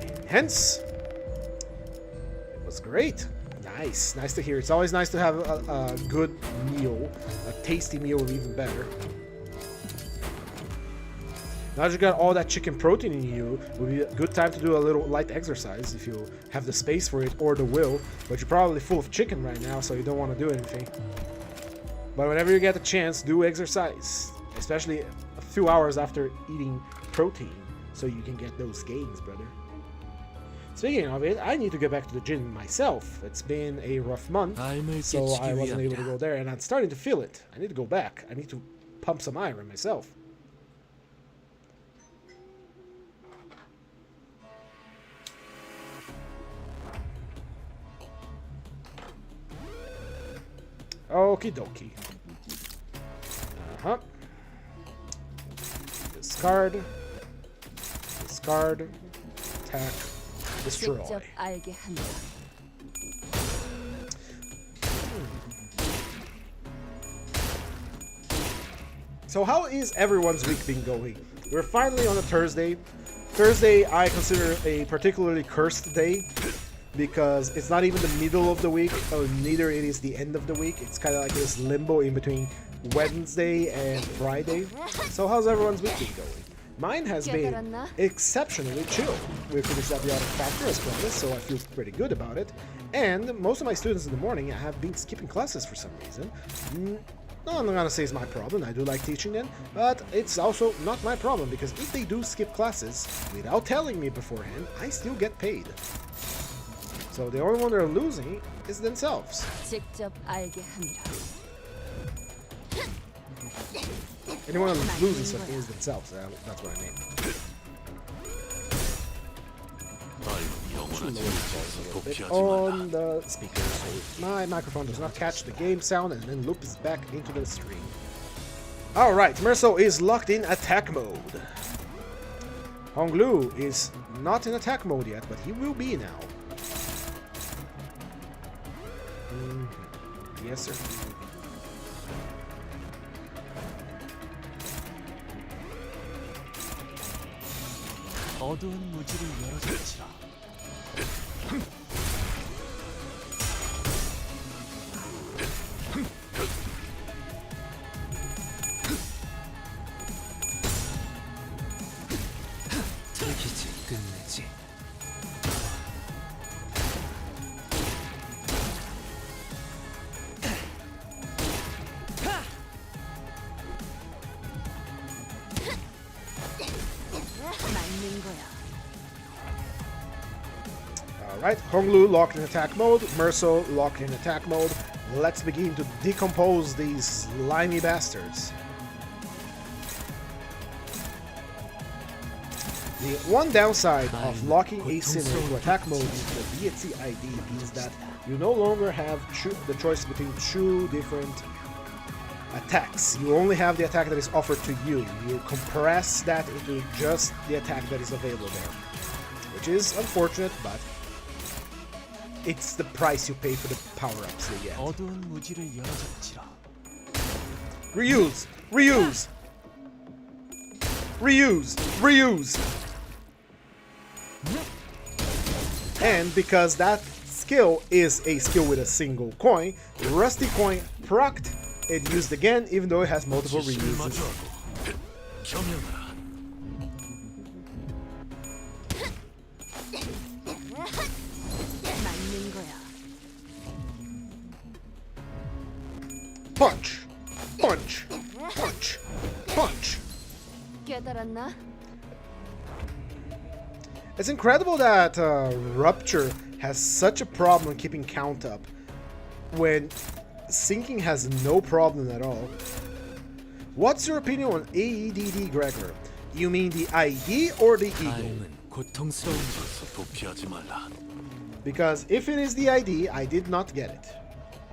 And hence, it was great. Nice. Nice to hear. It's always nice to have a good meal. A tasty meal is even better. Now that you got all that chicken protein in you, it would be a good time to do a little light exercise if you have the space for it or the will. But you're probably full of chicken right now, so you don't want to do anything. But whenever you get the chance, do exercise. Especially a few hours after eating protein, so you can get those gains, brother. Speaking of it, I need to get back to the gym myself. It's been a rough month, so I wasn't able to go there, and I'm starting to feel it. I need to go back. I need to pump some iron myself. Okie dokie. Discard. Discard. Attack. Destroy. So how is everyone's week been going? We're finally on a Thursday. Thursday I consider a particularly cursed day, because it's not even the middle of the week, or neither it is the end of the week. It's kind of like this limbo in between Wednesday and Friday. So how's everyone's week been going? Mine has been exceptionally chill. We finished at the Autumn Factor as promised, so I feel pretty good about it. And most of my students in the morning have been skipping classes for some reason. No, I'm not gonna say it's my problem. I do like teaching them, but it's also not my problem, because if they do skip classes without telling me beforehand, I still get paid. So the only one they're losing is themselves. Anyone who's losing something is themselves. That's what I mean. On the speaker, so my microphone does not catch the game sound and then loops back into the stream. Alright, Merso is locked in attack mode. Honglu is not in attack mode yet, but he will be now. Yes, sir. 어두운 무지를 열어주시라. 들키지 끝내지. Alright, Honglu locked in attack mode, Merso locked in attack mode. Let's begin to decompose these slimy bastards. The one downside of locking a sinner into attack mode into the Dieci ID is that you no longer have the choice between two different attacks. You only have the attack that is offered to you. You compress that into just the attack that is available there. Which is unfortunate, but it's the price you pay for the power-ups you get. 어두운 무지를 열어젖히라. Reuse! Reuse! Reuse! Reuse! And because that skill is a skill with a single coin, Rusty Coin procced and used again, even though it has multiple reuses. 맞는 거야. Punch! Punch! Punch! Punch! 깨달았나? It's incredible that Rupture has such a problem keeping count up when Sinking has no problem at all. What's your opinion on AEDD, Gregor? You mean the ID or the ego? 가음은 고통스러운 도피하지 말라. Because if it is the ID, I did not get it.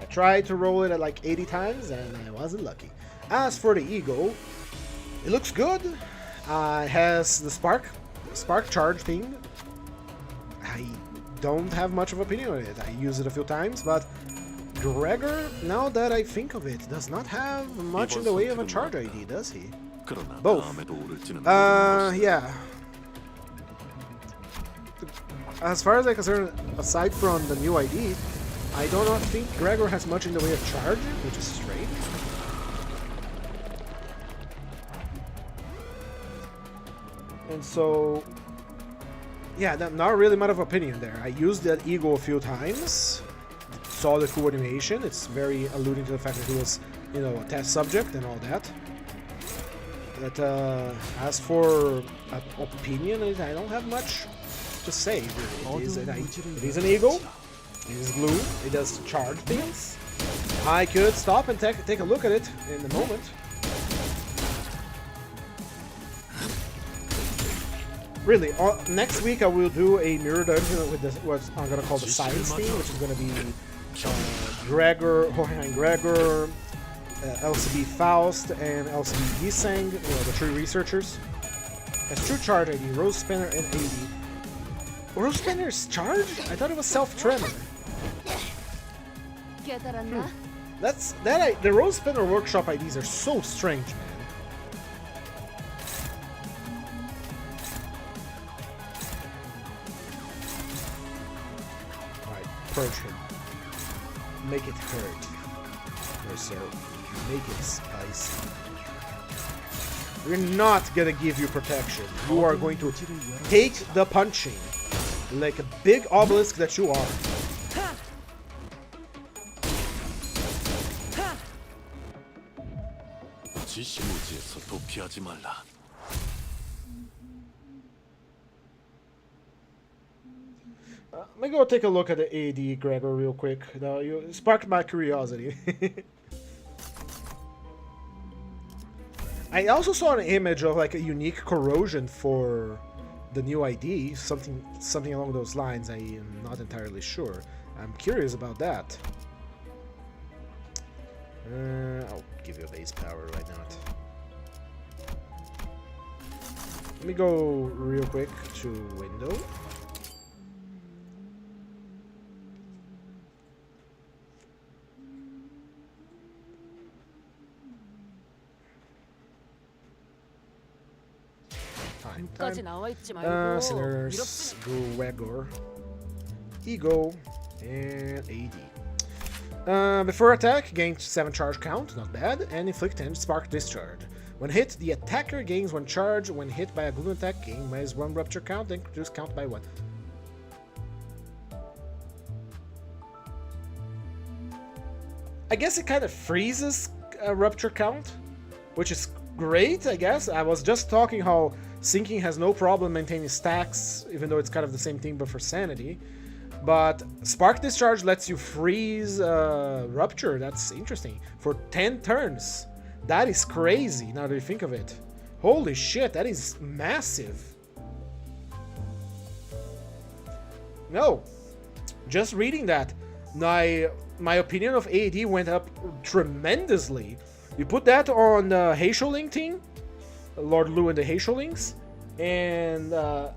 I tried to roll it at like 80 times and I wasn't lucky. As for the ego, it looks good. It has the spark charge thing. I don't have much of an opinion on it. I used it a few times, but Gregor, now that I think of it, does not have much in the way of a charge ID, does he? Both. Yeah. As far as I'm concerned, aside from the new ID, I do not think Gregor has much in the way of charge, which is strange. And so, yeah, not really much of opinion there. I used that ego a few times, saw the cool animation. It's very alluding to the fact that he was, you know, a test subject and all that. But as for opinion, I don't have much to say. It is an ego. It is glue. It does charge things. I could stop and take a look at it in a moment. Really, next week I will do a mirror dungeon with what I'm gonna call the science team, which is gonna be Gregor, Hohenheim Gregor, LCB Faust, and LCB Yiseng, you know, the three researchers. As true charge ID, Rose Spinner, and AD. Rose Spinner's charge? I thought it was self-tremor. 깨달았나? The Rose Spinner workshop IDs are so strange, man. Purge him. Make it hurt. Mercer. Make it spicy. We're not gonna give you protection. You are going to take the punching. Like a big obelisk that you are. 지시무지에서 도피하지 말라. Let me go take a look at the AD, Gregor, real quick. No, you sparked my curiosity. I also saw an image of like a unique corrosion for the new ID, something along those lines. I am not entirely sure. I'm curious about that. I'll give you a base power, why not? Let me go real quick to window. 까지 나와 있지 말고. Sinners, Gregor, Ego, and AD. Before attack, gains 7 charge count, not bad, and inflict 10 spark discharge. When hit, the attacker gains 1 charge. When hit by a glue attack, gain -1 rupture count, then reduce count by 1. I guess it kind of freezes a rupture count, which is great, I guess. I was just talking how Sinking has no problem maintaining stacks, even though it's kind of the same thing but for sanity. But Spark Discharge lets you freeze Rupture. That's interesting. For 10 turns. That is crazy now that you think of it. Holy shit, that is massive. No. Just reading that, my opinion of AD went up tremendously. You put that on the Heisholing team, Lord Lu and the Heisholings, and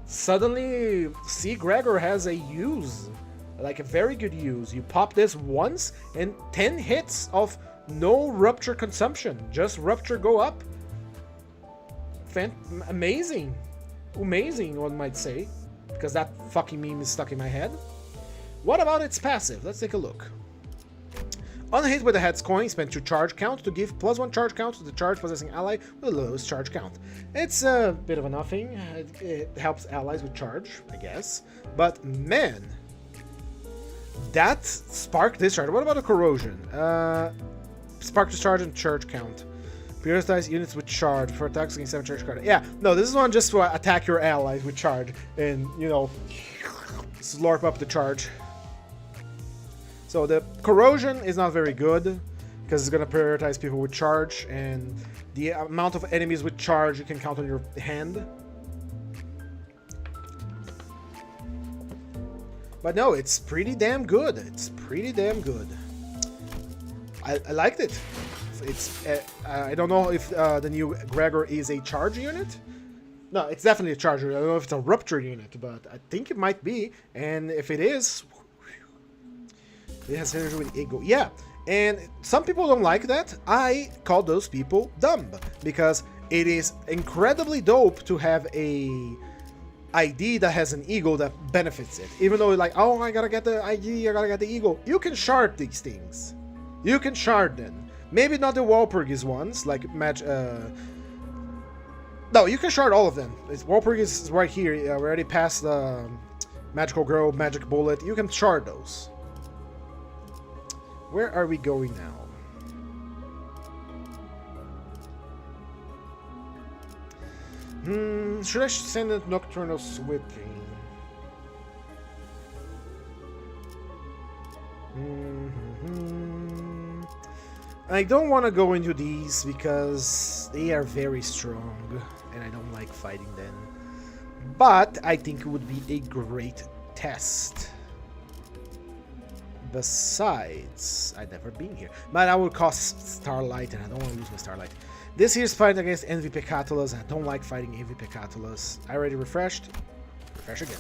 suddenly C. Gregor has a use, like a very good use. You pop this once and 10 hits of no Rupture consumption, just Rupture go up. Amazing. Amazing, one might say, because that fucking meme is stuck in my head. What about its passive? Let's take a look. On a hit with a head's coin, spend 2 charge count to give +1 charge count to the charge possessing ally with the lowest charge count. It's a bit of a nothing. It helps allies with charge, I guess. But man, that Spark Discharge. What about a Corrosion? Spark Discharge and charge count. Prioritize units with charge for attacks against 7 charge card. Yeah, no, this is one just to attack your allies with charge and, you know, slurp up the charge. So the Corrosion is not very good because it's going to prioritize people with charge, and the amount of enemies with charge you can count on your hand. But no, it's pretty damn good. It's pretty damn good. I liked it. It's I don't know if the new Gregor is a charge unit. No, it's definitely a charger. I don't know if it's a Rupture unit, but I think it might be. And if it is, it has synergy with Ego. Yeah, and some people don't like that. I call those people dumb, because it is incredibly dope to have a ID that has an Ego that benefits it. Even though you're like, oh, I gotta get the ID, I gotta get the Ego. You can shard these things. You can shard them. Maybe not the Walpurgis ones, like no, you can shard all of them. Walpurgis is right here. We already passed the Magical Girl, Magic Bullet. You can shard those. Where are we going now? Should I send a Nocturnal Sweeping? I don't want to go into these because they are very strong and I don't like fighting them. But I think it would be a great test. Besides, I've never been here. But I will cost Starlight and I don't want to lose my Starlight. This here's fighting against Envy Pecatolas. I don't like fighting Envy Pecatolas. I already refreshed. Refresh again.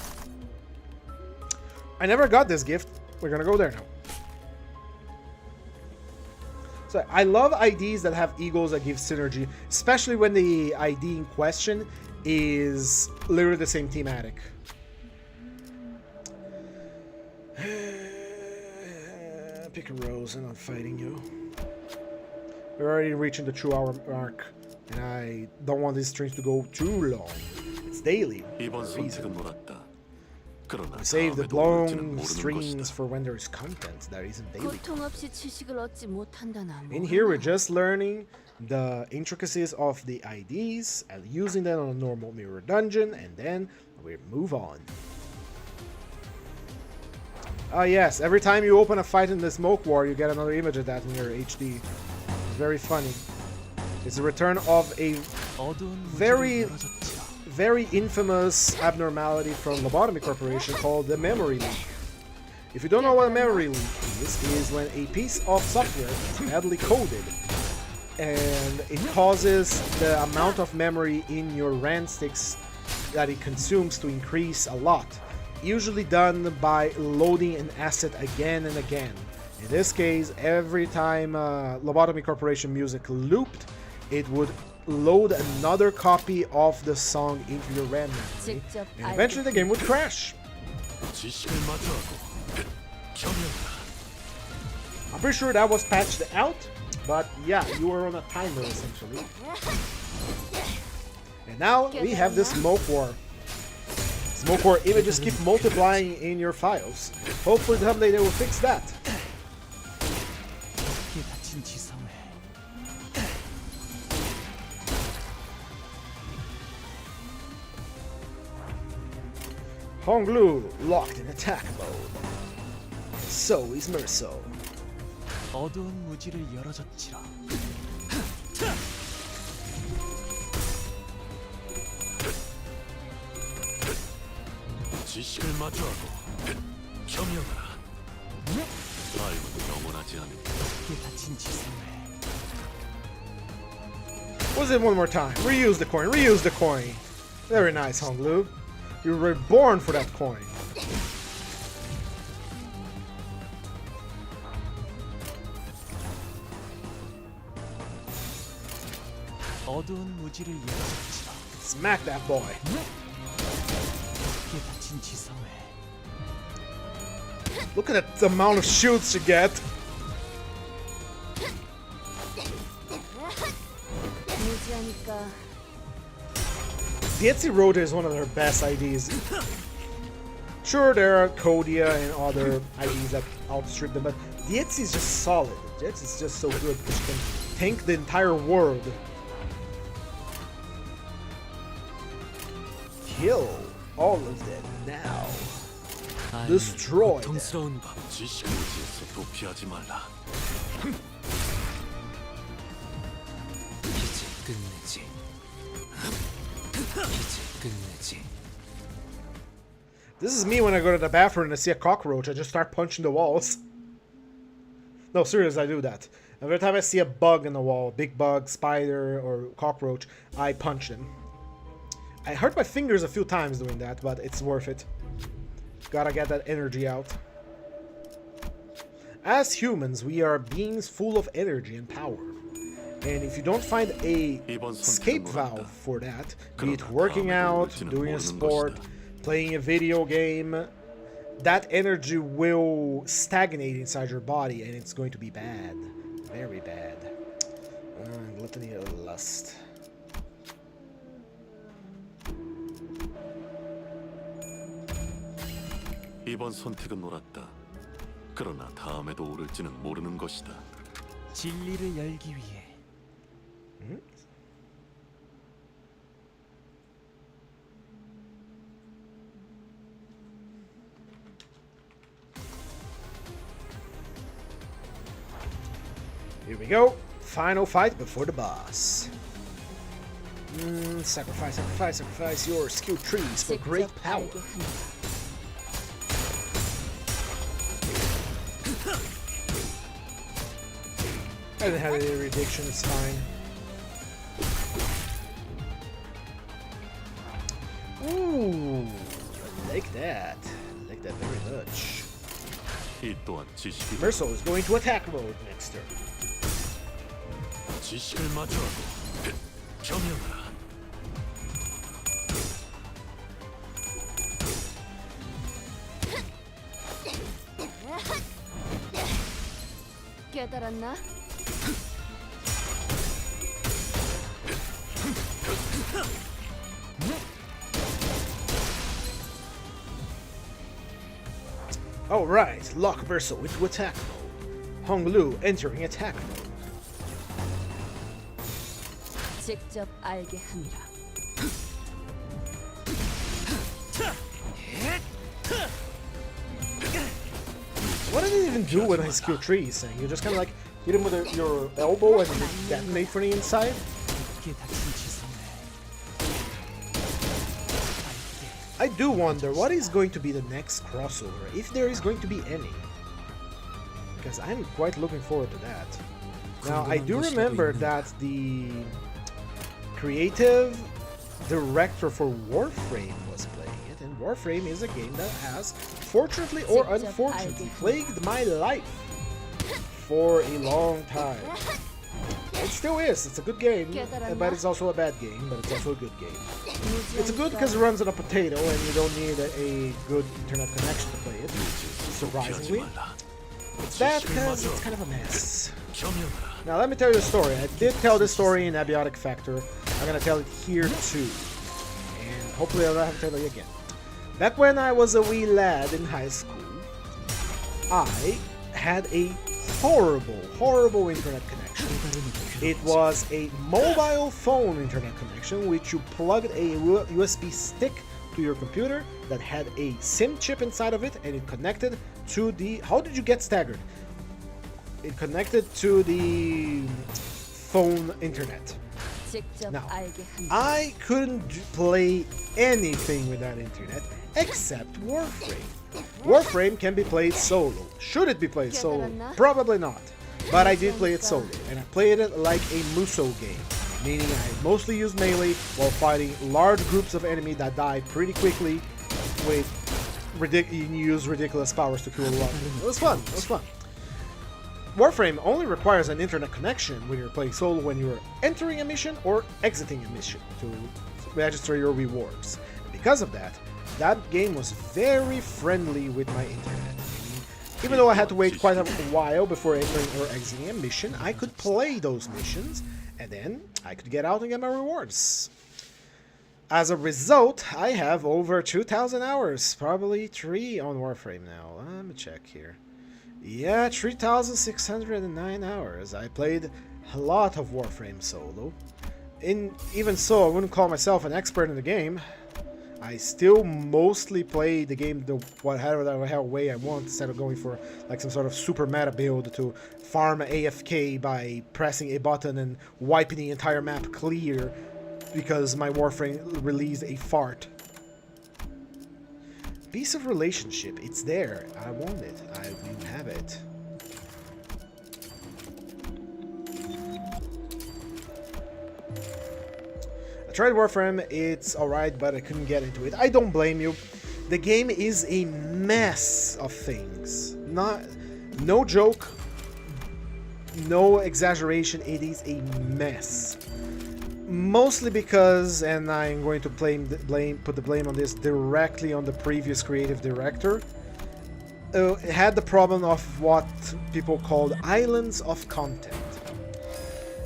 I never got this gift. We're gonna go there now. So I love IDs that have Eagles that give synergy, especially when the ID in question is literally the same thematic. Pick a rose, I'm not fighting you. We're already reaching the 2-hour mark, and I don't want these streams to go too long. It's daily. We save the long streams for when there is content that isn't daily. In here, we're just learning the intricacies of the IDs and using them on a normal mirror dungeon, and then we move on. Ah yes, every time you open a fight in the Smoke War, you get another image of that in your HD. It's very funny. It's a return of a very infamous abnormality from Lobotomy Corporation called the memory leak. If you don't know what a memory leak is when a piece of software is badly coded and it causes the amount of memory in your RAM sticks that it consumes to increase a lot. Usually done by loading an asset again and again. In this case, every time Lobotomy Corporation music looped, it would load another copy of the song into your RAM memory, and eventually the game would crash. I'm pretty sure that was patched out, but yeah, you were on a timer essentially. And now we have this Smoke War. Smoke War images keep multiplying in your files. Hopefully someday they will fix that. Honglu locked in attack mode. So is Merso. 어두운 무지를 열어젖히라. 지식을 마주하고 겸용하라. 삶은 영원하지 않은 크게 다친 지성을 What's it one more time? Reuse the coin. Reuse the coin. Very nice, Honglu. You were born for that coin. 어두운 무지를 열어젖히라. Smack that boy. 크게 다친 지성을 Look at the amount of shoots you get. 무지하니까 Dieci Road is one of their best IDs. Sure, there are Kodia and other IDs that outstrip them, but Dieci is just solid. Dieci is just so good because you can tank the entire world. Kill all of them now. Destroy them. 고통스러운 밤 지식 무지에서 도피하지 말라. 이제 끝내지. 이제 끝내지. This is me when I go to the bathroom and I see a cockroach. I just start punching the walls. No, serious, I do that. Every time I see a bug in the wall, big bug, spider, or cockroach, I punch them. I hurt my fingers a few times doing that, but it's worth it. Gotta get that energy out. As humans, we are beings full of energy and power. And if you don't find a escape valve for that, be it working out, doing a sport, playing a video game, that energy will stagnate inside your body and it's going to be bad. Very bad. Gluttony or lust. 이번 선택은 옳았다. 그러나 다음에도 옳을지는 모르는 것이다. 진리를 열기 위해 Here we go. Final fight before the boss. Sacrifice, sacrifice, sacrifice your skill trees for great 직접 power. 알게 한다. I didn't have any erudition, it's fine. Ooh, like that. Like that very much. 이 또한 지식이 Merso is going to attack mode next turn. 지식을 마주하고 겸용하라. 깨달았나? Alright, lock Merso into attack mode. Honglu entering attack mode. 직접 알게 함이라. What did it even do when I skill tree is saying? You just kind of like hit him with your elbow and you detonate from the inside? 크게 다친 지성을 I do wonder what is going to be the next crossover, if there is going to be any. Because I'm quite looking forward to that. Now, I do remember that the creative director for Warframe was playing it, and Warframe is a game that has, fortunately or unfortunately, plagued my life for a long time. It still is. It's a good game, but it's also a bad game, but it's also a good game. It's good because it runs on a potato and you don't need a good internet connection to play it, surprisingly. It's bad because it's kind of a mess. Now let me tell you the story. I did tell this story in Abiotic Factor. I'm gonna tell it here too. And hopefully I'll not have to tell it again. Back when I was a wee lad in high school, I had a horrible internet connection. It was a mobile phone internet connection which you plugged a USB stick to your computer that had a SIM chip inside of it and it connected to the... How did you get staggered? It connected to the phone internet. 직접 Now, 알게 한다. I couldn't play anything with that internet except Warframe. Warframe can be played solo. Should it be played solo? Probably not. But I did play it solo, and I played it like a Muso game, meaning I mostly used melee while fighting large groups of enemy that die pretty quickly with you use ridiculous powers to kill a lot. It was fun. It was fun. Warframe only requires an internet connection when you're playing solo when you're entering a mission or exiting a mission to register your rewards. And because of that, that game was very friendly with my internet. Even though I had to wait quite a while before entering or exiting a mission, I could play those missions and then I could get out and get my rewards. As a result, I have over 2,000 hours, probably 3 on Warframe now. Let me check here. Yeah, 3,609 hours. I played a lot of Warframe solo. Even so, I wouldn't call myself an expert in the game. I still mostly play the game whatever way I want instead of going for like some sort of super meta build to farm AFK by pressing a button and wiping the entire map clear because my Warframe released a fart. Piece of relationship, it's there. I want it. I will have it. I tried Warframe, it's alright, but I couldn't get into it. I don't blame you. The game is a mess of things. No joke, no exaggeration, it is a mess. Mostly because, and I'm going to put the blame on this directly on the previous creative director, it had the problem of what people called islands of content.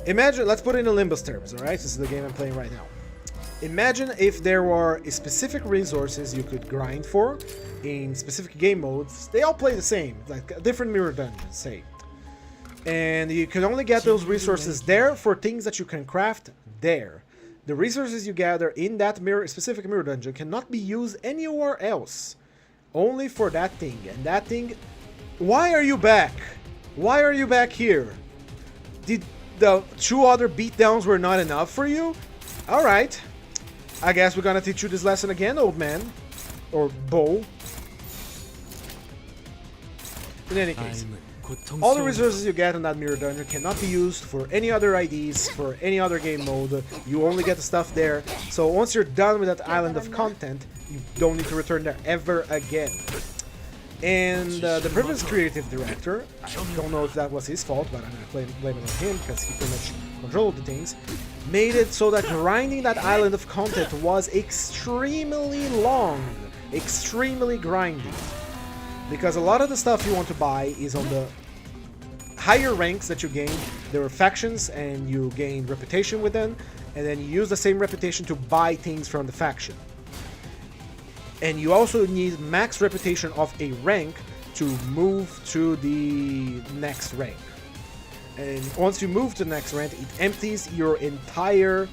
Imagine, let's put it in Limbus terms, alright? This is the game I'm playing right now. Imagine if there were specific resources you could grind for in specific game modes. They all play the same, like different mirror dungeons, say. And you can only get those resources there for things that you can craft there. The resources you gather in that specific mirror dungeon cannot be used anywhere else. Only for that thing. And that thing... Why are you back? Why are you back here? Did the 2 other beatdowns were not enough for you? Alright. I guess we're gonna teach you this lesson again, old man. Or Bo. In any case, all the resources you get in that mirror dungeon cannot be used for any other IDs, for any other game mode. You only get the stuff there. So once you're done with that island of content, you don't need to return there ever again. And the previous creative director, I don't know if that was his fault, but I'm going to blame it on him because he pretty much controlled the things, made it so that grinding that island of content was extremely long, extremely grindy. Because a lot of the stuff you want to buy is on the higher ranks that you gain. There are factions and you gain reputation with them, and then you use the same reputation to buy things from the faction. And you also need max reputation of a rank to move to the next rank. And once you move to the next rank, it empties your entire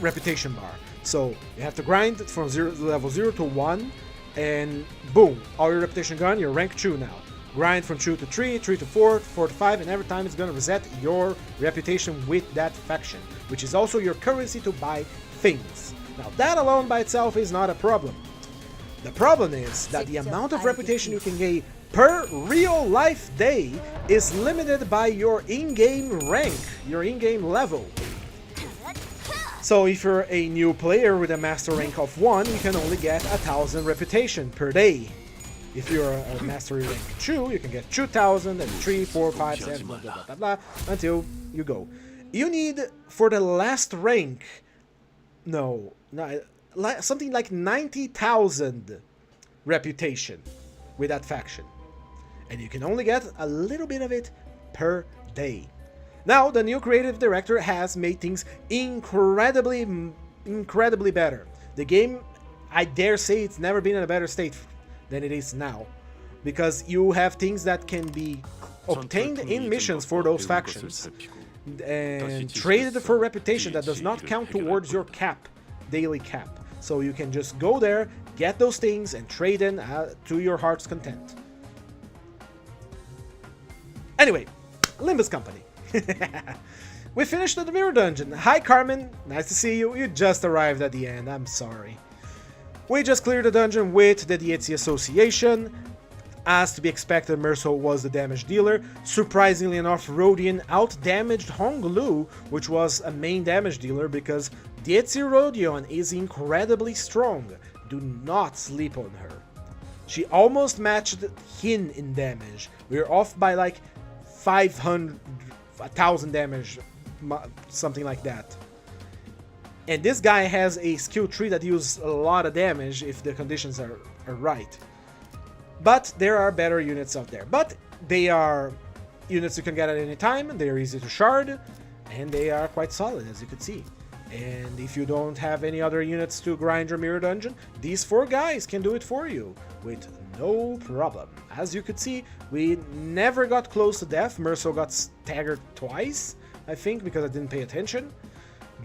reputation bar. So you have to grind from level 0 to 1, and boom, all your reputation gone, you're rank 2 now. Grind from 2 to 3, 3 to 4, 4 to 5, and every time it's going to reset your reputation with that faction, which is also your currency to buy things. Now that alone by itself is not a problem. The problem is that the amount of reputation you can gain per real life day is limited by your in-game rank, your in-game level. So if you're a new player with a master rank of 1, you can only get 1,000 reputation per day. If you're a mastery rank 2, you can get 2,000 and 3, 4, 5, 7, blah, blah, blah, blah, blah, until you go. You need, for the last rank, something like 90,000 reputation with that faction. And you can only get a little bit of it per day. Now, the new creative director has made things incredibly better. The game, I dare say, it's never been in a better state than it is now, because you have things that can be obtained in missions for those factions and traded for reputation that does not count towards your daily cap. so you can just go there, get those things, and trade in to your heart's content. Anyway, Limbus Company. We finished the Mirror Dungeon. Hi Carmen, nice to see you. You just arrived at the end, I'm sorry. We just cleared the dungeon with the Dieci Association. As to be expected, Merso was the damage dealer. Surprisingly enough, Rodian out-damaged Honglu, which was a main damage dealer, because Dieci Rodion is incredibly strong. Do not sleep on her. She almost matched Hin in damage. We're off by like 500, 1,000 damage, something like that. And this guy has a skill tree that uses a lot of damage if the conditions are right. But there are better units out there. But they are units you can get at any time, they're easy to shard, and they are quite solid, as you can see. And if you don't have any other units to grind your Mirror Dungeon, these 4 guys can do it for you, with no problem. As you could see, we never got close to death. Merso got staggered twice, I think, because I didn't pay attention.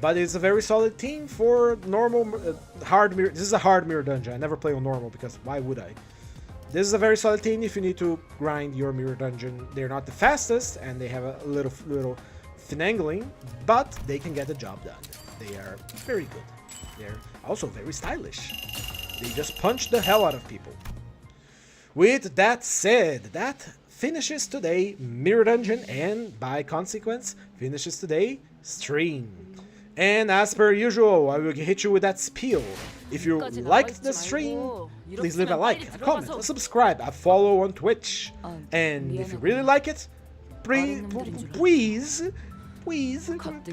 But it's a very solid team for normal, hard mirror. This is a hard Mirror Dungeon. I never play on normal, because why would I? This is a very solid team if you need to grind your Mirror Dungeon. They're not the fastest, and they have a little finagling, but they can get the job done. They are very good. They're also very stylish. They just punch the hell out of people. With that said, that finishes today Mirror Dungeon, and by consequence, finishes today stream. And as per usual, I will hit you with that spiel. If you liked the stream, please leave a like, a comment, a subscribe, a follow on Twitch. And if you really like it, please, please recommend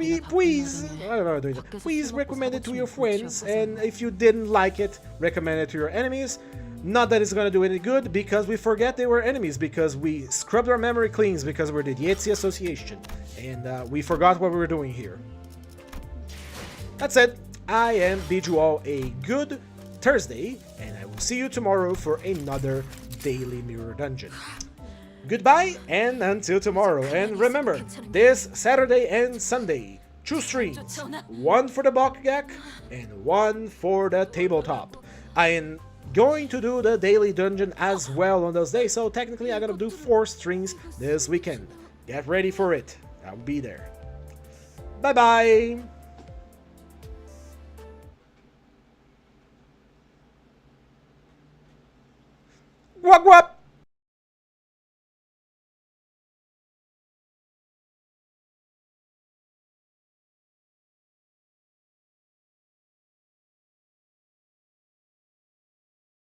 it to your friends. And if you didn't like it, recommend it to your enemies. Not that it's gonna do any good, because we forget they were enemies, because we scrubbed our memory cleans because we're the Dieci Association, and we forgot what we were doing here. That's it. I bid you all a good Thursday, and I will see you tomorrow for another daily Mirror Dungeon. Goodbye, and until tomorrow. And remember, this Saturday and Sunday, 2 streams. 1 for the Bakgak, and 1 for the tabletop. I am going to do the daily dungeon as well on those days, so technically I'm gonna do 4 streams this weekend. Get ready for it. I'll be there. Bye bye. Wap wap.